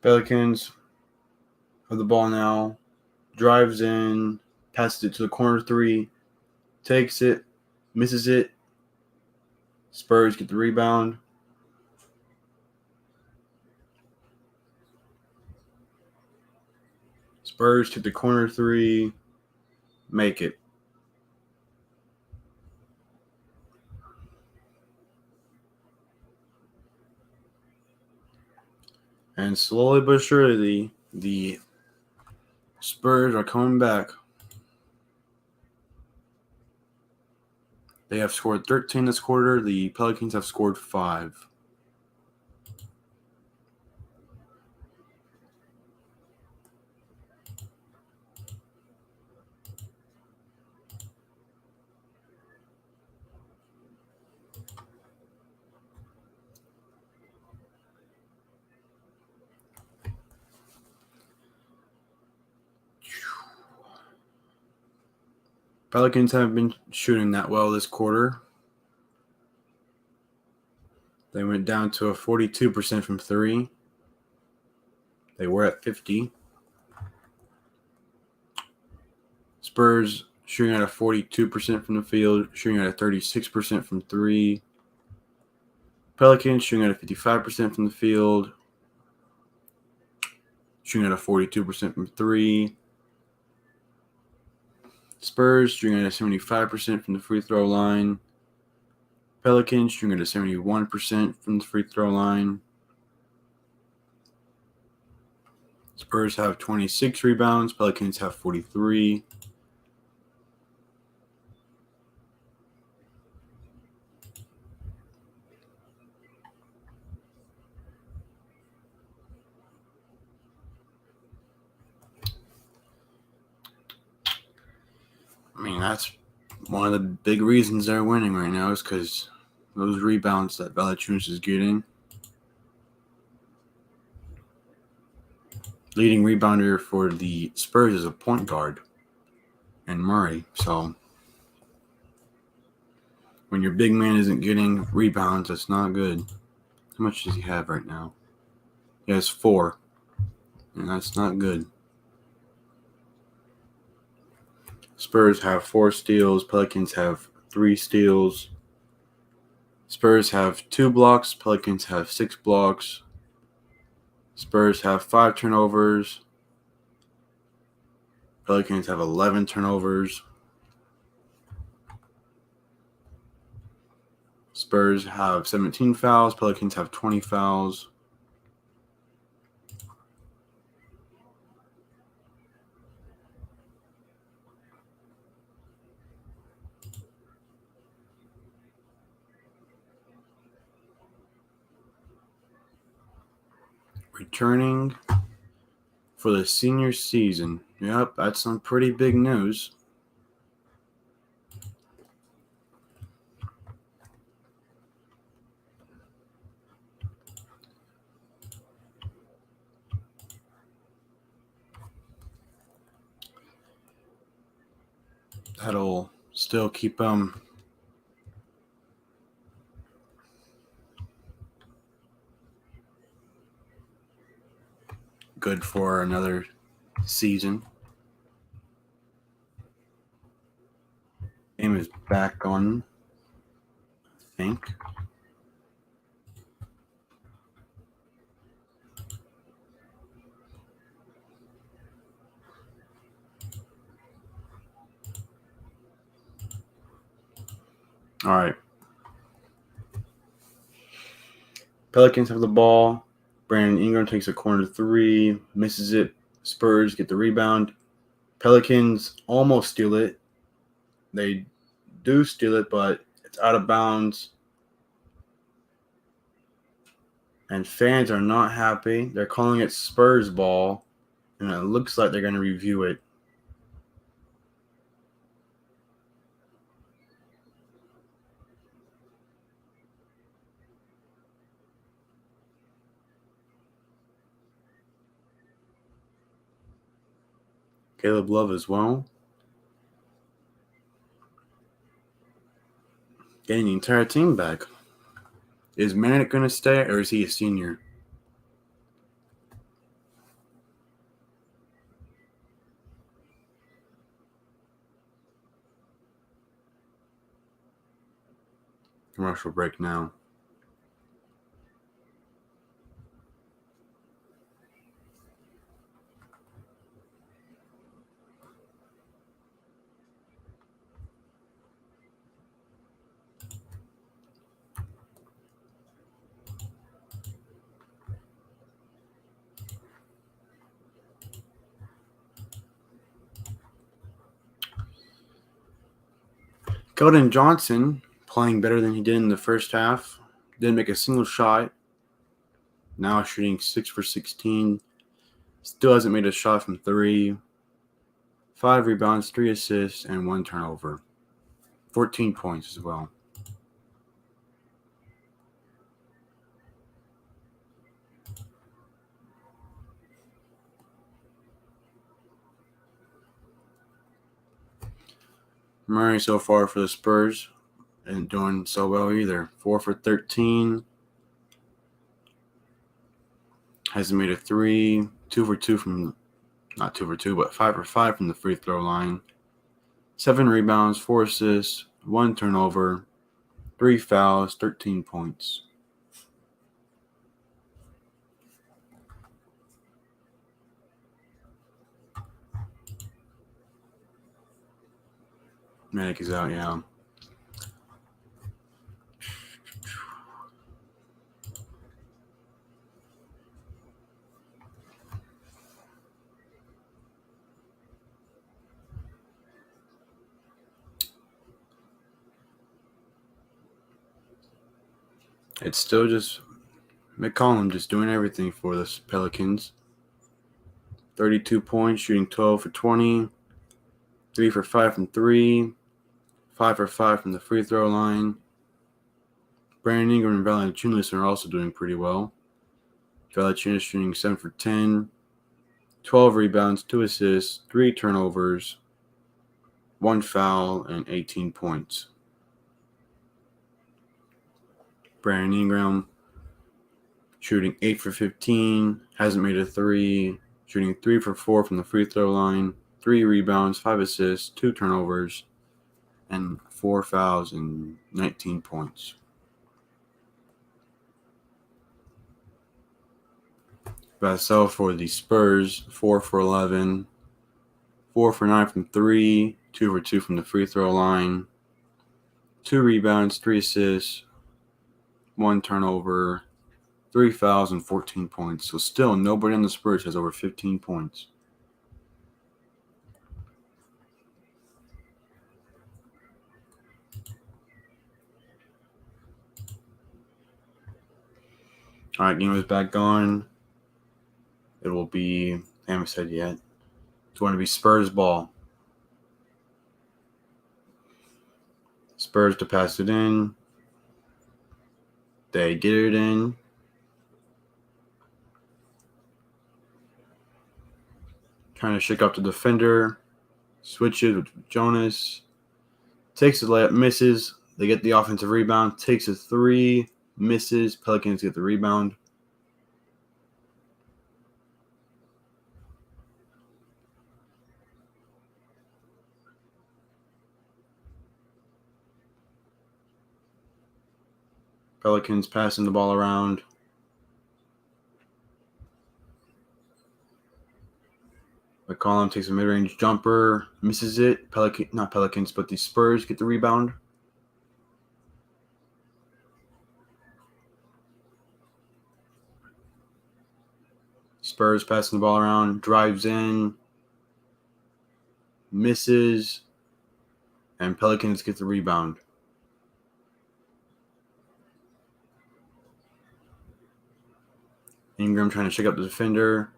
Pelicans have the ball now. Drives in. Passes it to the corner three. Takes it. Misses it. Spurs get the rebound. Spurs to the corner three. Make it. And slowly but surely, the Spurs are coming back. They have scored 13 this quarter. The Pelicans have scored 5. Pelicans haven't been shooting that well this quarter. They went down to a 42% from 3. They were at 50. Spurs shooting at a 42% from the field, shooting at a 36% from 3. Pelicans shooting at a 55% from the field, shooting at a 42% from 3. Spurs shooting at a 75% from the free throw line. Pelicans shooting at a 71% from the free throw line. Spurs have 26 rebounds. Pelicans have 43. I mean, that's one of the big reasons they're winning right now is because those rebounds that Valanciunas is getting. Leading rebounder for the Spurs is a point guard and Murray. So when your big man isn't getting rebounds, that's not good. How much does he have right now? He has 4. And that's not good. Spurs have 4 steals. Pelicans have 3 steals. Spurs have 2 blocks. Pelicans have 6 blocks. Spurs have 5 turnovers. Pelicans have 11 turnovers. Spurs have 17 fouls. Pelicans have 20 fouls. Returning for the senior season. Yep, that's some pretty big news. That'll still keep them good for another season. Game is back on, I think. All right. Pelicans have the ball. Brandon Ingram takes a corner 3, misses it. Spurs get the rebound. Pelicans almost steal it. They do steal it, but it's out of bounds. And fans are not happy. They're calling it Spurs ball, and it looks like they're going to review it. Caleb Love as well. Getting the entire team back. Is Manek going to stay, or is he a senior? Commercial break now. Keldon Johnson playing better than he did in the first half. Didn't make a single shot. Now shooting 6 for 16. Still hasn't made a shot from 3. 5 rebounds, 3 assists, and 1 turnover. 14 points as well. Murray so far for the Spurs isn't doing so well either. 4 for 13. Hasn't made a 3. 2 for 2 from, not 2 for 2, but 5 for 5 from the free throw line. 7 rebounds, 4 assists, 1 turnover, 3 fouls, 13 points. Manek is out, yeah. It's still just McCollum just doing everything for the Pelicans. 32 points, shooting 12 for 20, 3 for 5 from 3, 5 for 5 from the free throw line. Brandon Ingram and Valanciunas are also doing pretty well. Valanciunas shooting 7 for 10, 12 rebounds, 2 assists, 3 turnovers, 1 foul, and 18 points. Brandon Ingram shooting 8 for 15, hasn't made a 3, shooting 3 for 4 from the free throw line, 3 rebounds, 5 assists, 2 turnovers, and 4 fouls and 19 points. Vassell for the Spurs, 4 for 11, 4 for 9 from 3, 2 for 2 from the free throw line, 2 rebounds, 3 assists, 1 turnover, 3 fouls, and 14 points. So still nobody on the Spurs has over 15 points. All right, game is back on. It will be, I haven't said yet, it's going to be Spurs ball. Spurs to pass it in. They get it in. Trying to shake off the defender. Switches with Jonas. Takes the layup, misses. They get the offensive rebound. Takes a 3, misses. Pelicans get the rebound. Pelicans passing the ball around. McCollum takes a mid-range jumper, misses it. Not Pelicans, but the Spurs get the rebound. Spurs passing the ball around, drives in, misses, and Pelicans get the rebound. Ingram trying to shake up the defender.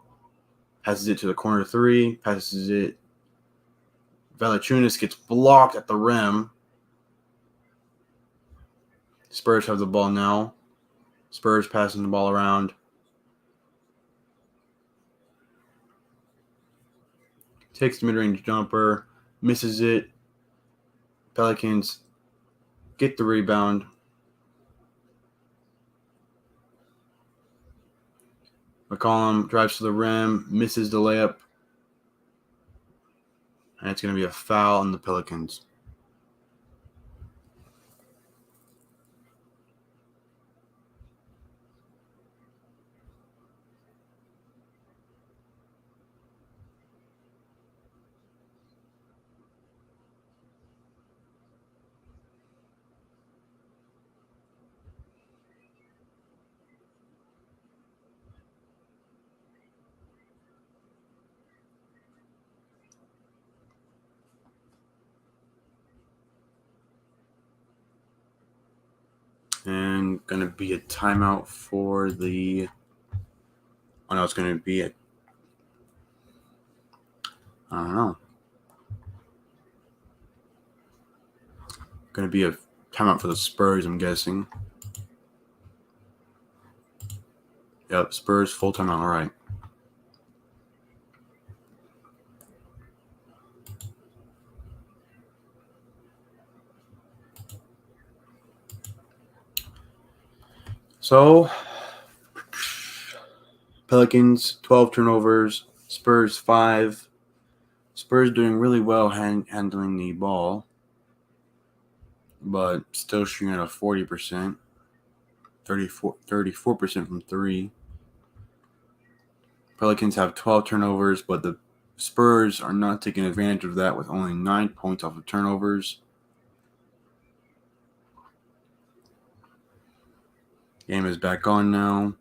Passes it to the corner 3. Passes it. Valanciunas gets blocked at the rim. Spurs have the ball now. Spurs passing the ball around. Takes the mid-range jumper. Misses it. Pelicans get the rebound. McCollum drives to the rim, misses the layup, and it's going to be a foul on the Pelicans. And going to be a timeout for the... Oh, no, it's going to be I don't know. Going to be a timeout for the Spurs, I'm guessing. Yep, Spurs full timeout. All right. So, Pelicans, 12 turnovers. Spurs, 5. Spurs doing really well handling the ball, but still shooting at a 40%. 34% from 3. Pelicans have 12 turnovers, but the Spurs are not taking advantage of that with only 9 points off of turnovers. Game is back on now.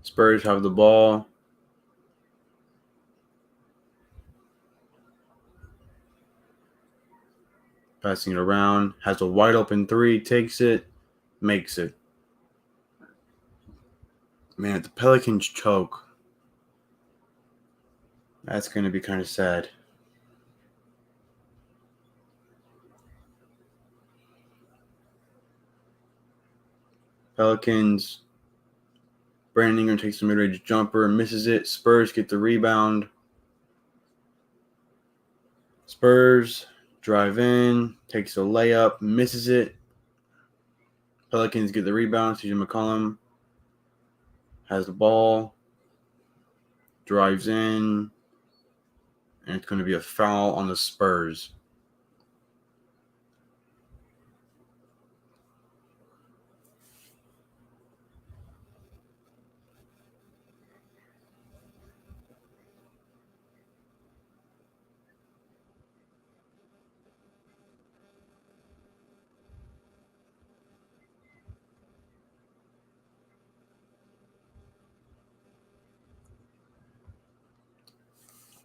Spurs have the ball. Passing it around. Has a wide open three. Takes it. Makes it. Man, if the Pelicans choke, that's going to be kind of sad. Pelicans. Brandon Ingram takes the mid-range jumper, misses it. Spurs get the rebound. Spurs drive in, takes a layup, misses it. Pelicans get the rebound. CJ McCollum has the ball, drives in, and it's going to be a foul on the Spurs.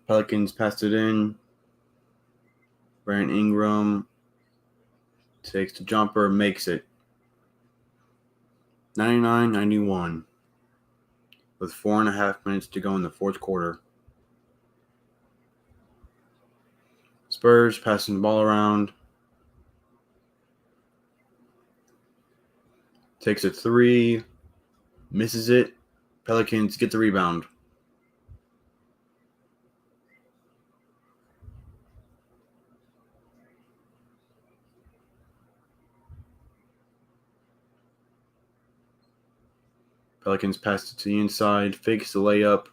Pelicans passed it in. Brandon Ingram takes the jumper, makes it. 99-91 with 4.5 minutes to go in the fourth quarter. Spurs passing the ball around. Takes a three, misses it. Pelicans get the rebound. Pelicans pass it to the inside, fakes the layup.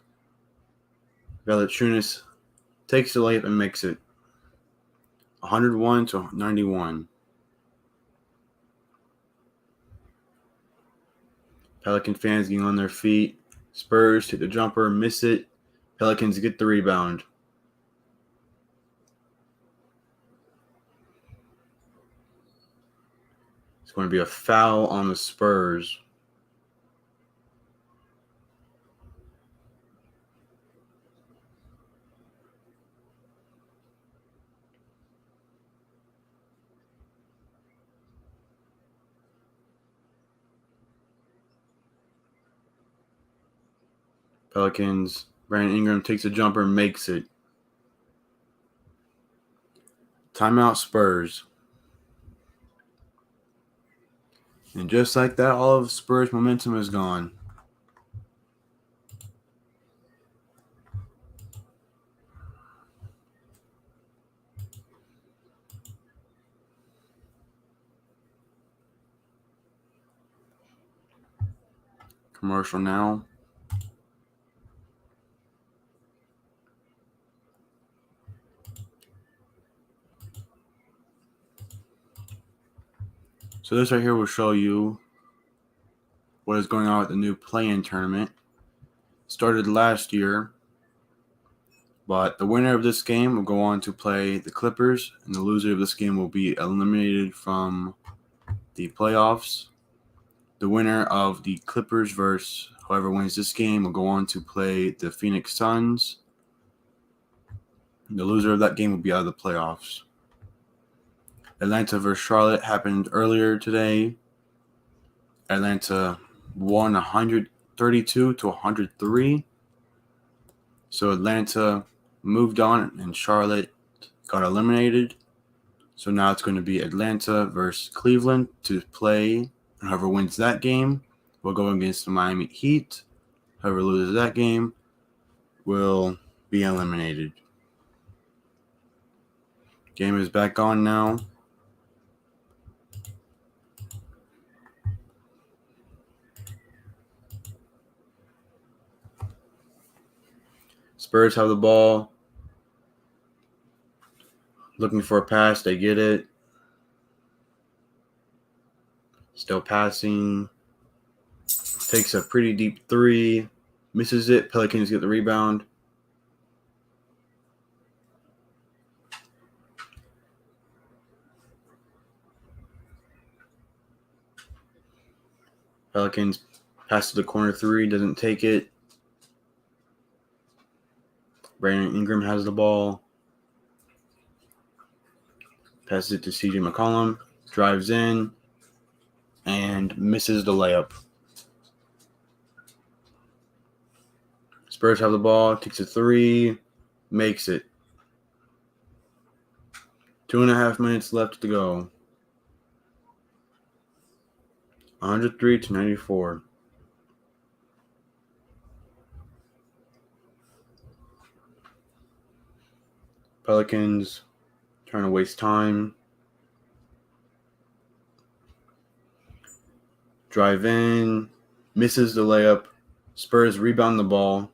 Valanciunas takes the layup and makes it. 101-91. Pelican fans getting on their feet. Spurs take the jumper, miss it. Pelicans get the rebound. It's going to be a foul on the Spurs. Pelicans, Brandon Ingram takes a jumper and makes it. Timeout Spurs. And just like that, all of Spurs' momentum is gone. Commercial now. So this right here will show you what is going on with the new play-in tournament. Started last year, but the winner of this game will go on to play the Clippers, and the loser of this game will be eliminated from the playoffs. The winner of the Clippers versus whoever wins this game will go on to play the Phoenix Suns. The loser of that game will be out of the playoffs. Atlanta versus Charlotte happened earlier today. Atlanta won 132-103. So Atlanta moved on and Charlotte got eliminated. So now it's going to be Atlanta versus Cleveland to play. And whoever wins that game will go against the Miami Heat. Whoever loses that game will be eliminated. Game is back on now. Spurs have the ball. Looking for a pass. They get it. Still passing. Takes a pretty deep three. Misses it. Pelicans get the rebound. Pelicans Pass to the corner three, doesn't take it. Brandon Ingram has the ball. Passes it to CJ McCollum. Drives in and misses the layup. Spurs have the ball. Takes a three. Makes it. 2.5 minutes left to go. 103-94. Pelicans trying to waste time. Drive in. Misses the layup. Spurs rebound the ball.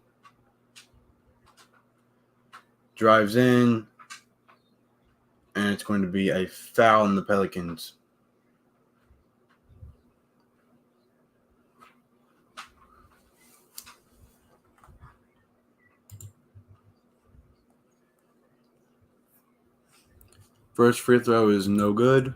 Drives in. And it's going to be a foul on the Pelicans. First free throw is no good.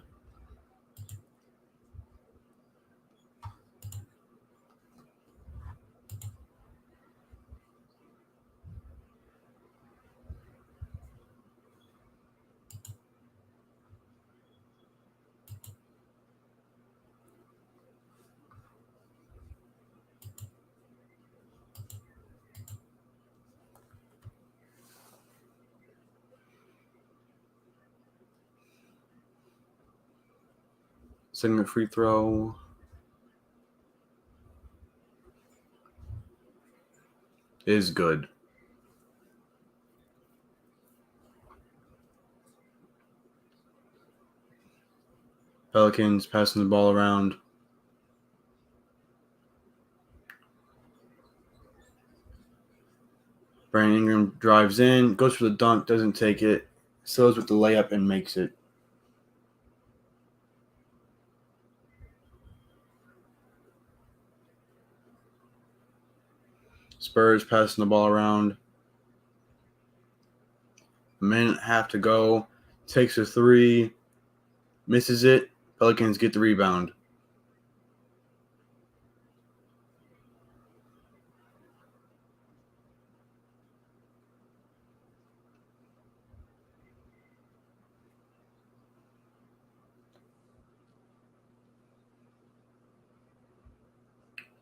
Second free throw is good. Pelicans passing the ball around. Brandon Ingram drives in, goes for the dunk, doesn't take it, seals with the layup and makes it. Spurs passing the ball around. A minute and a half to go. Takes a three. Misses it. Pelicans get the rebound.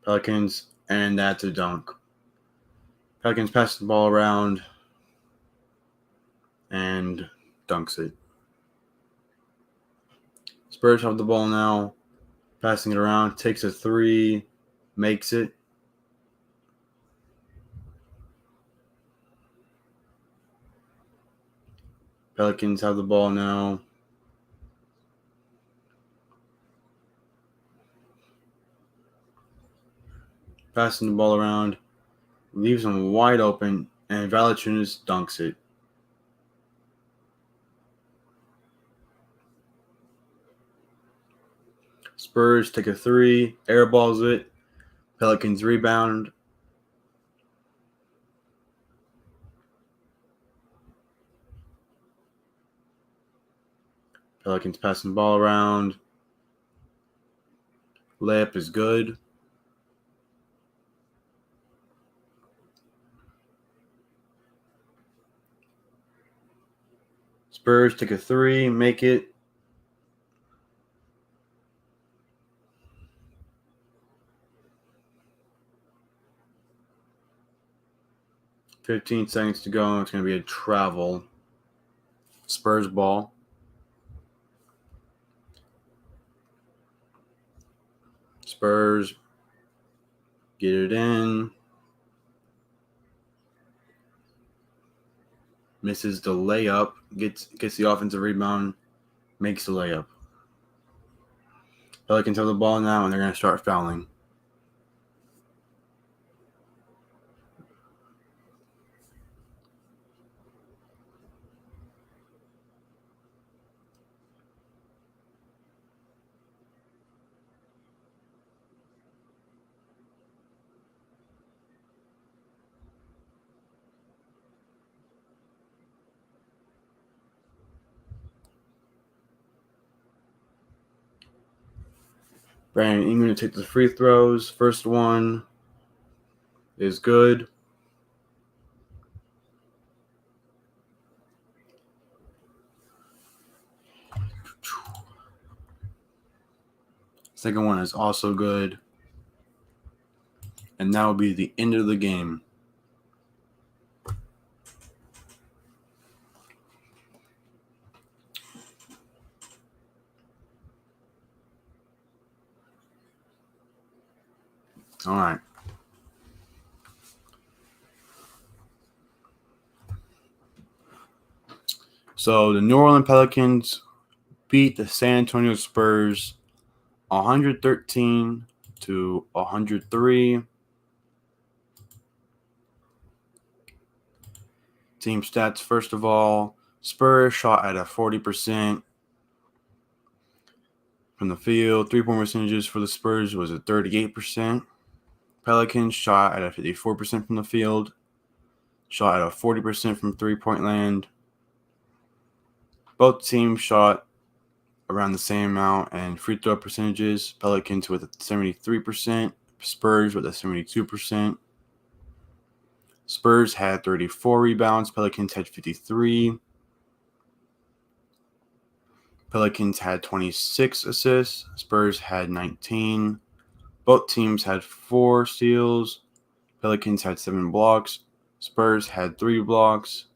Pelicans, and that's a dunk. Pelicans pass the ball around and dunks it. Spurs have the ball now. Passing it around. Takes a three. Makes it. Pelicans have the ball now. Passing the ball around. Leaves them wide open. And Valanciunas dunks it. Spurs take a three. Airballs it. Pelicans rebound. Pelicans passing the ball around. Layup is good. Spurs take a three, make it. $15 to go. It's going to be a travel. Spurs ball. Spurs get it in. Misses the layup. Gets the offensive rebound. Makes the layup. Pelicans have the ball now, and they're going to start fouling. Brandon Ingram to take the free throws. First one is good. Second one is also good. And that will be the end of the game. All right. So the New Orleans Pelicans beat the San Antonio Spurs 113 to 103. Team stats, first of all, Spurs shot at a 40% from the field. 3-point percentages for the Spurs was at 38%. Pelicans shot at a 54% from the field. Shot at a 40% from three-point land. Both teams shot around the same amount, and free throw percentages, Pelicans with a 73%, Spurs with a 72%. Spurs had 34 rebounds, Pelicans had 53. Pelicans had 26 assists, Spurs had 19. Both teams had 4 steals. Pelicans had 7 blocks, Spurs had 3 blocks.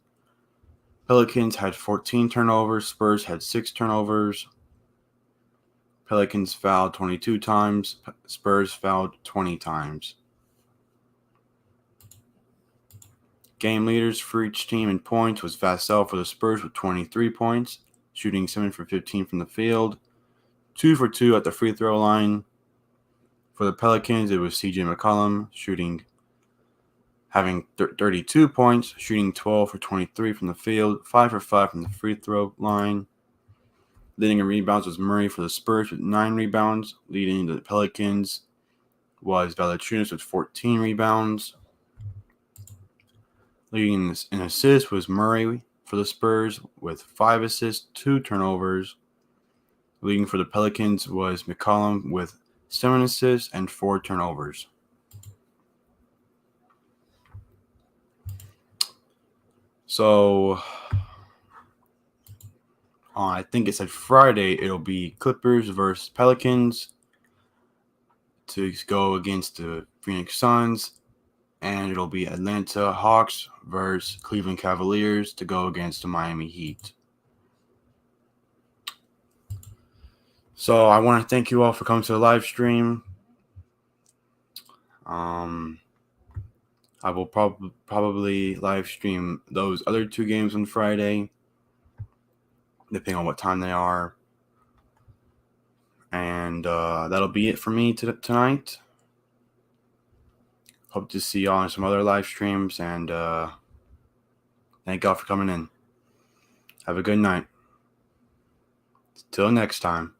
Pelicans had 14 turnovers, Spurs had 6 turnovers. Pelicans fouled 22 times, Spurs fouled 20 times. Game leaders for each team in points was Vassell for the Spurs with 23 points, shooting 7 for 15 from the field, 2 for 2 at the free throw line. For the Pelicans, it was CJ McCollum having 32 points, shooting 12 for 23 from the field, 5 for 5 from the free throw line. Leading in rebounds was Murray for the Spurs with 9 rebounds. Leading the Pelicans was Valanciunas with 14 rebounds. Leading in assists was Murray for the Spurs with 5 assists, 2 turnovers. Leading for the Pelicans was McCollum with 7 assists and 4 turnovers. So, I think it said Friday it'll be Clippers versus Pelicans to go against the Phoenix Suns. And it'll be Atlanta Hawks versus Cleveland Cavaliers to go against the Miami Heat. So I want to thank you all for coming to the live stream. I will probably live stream those other 2 games on Friday, depending on what time they are. And that'll be it for me tonight. Hope to see y'all in some other live streams, and thank y'all for coming in. Have a good night. Till next time.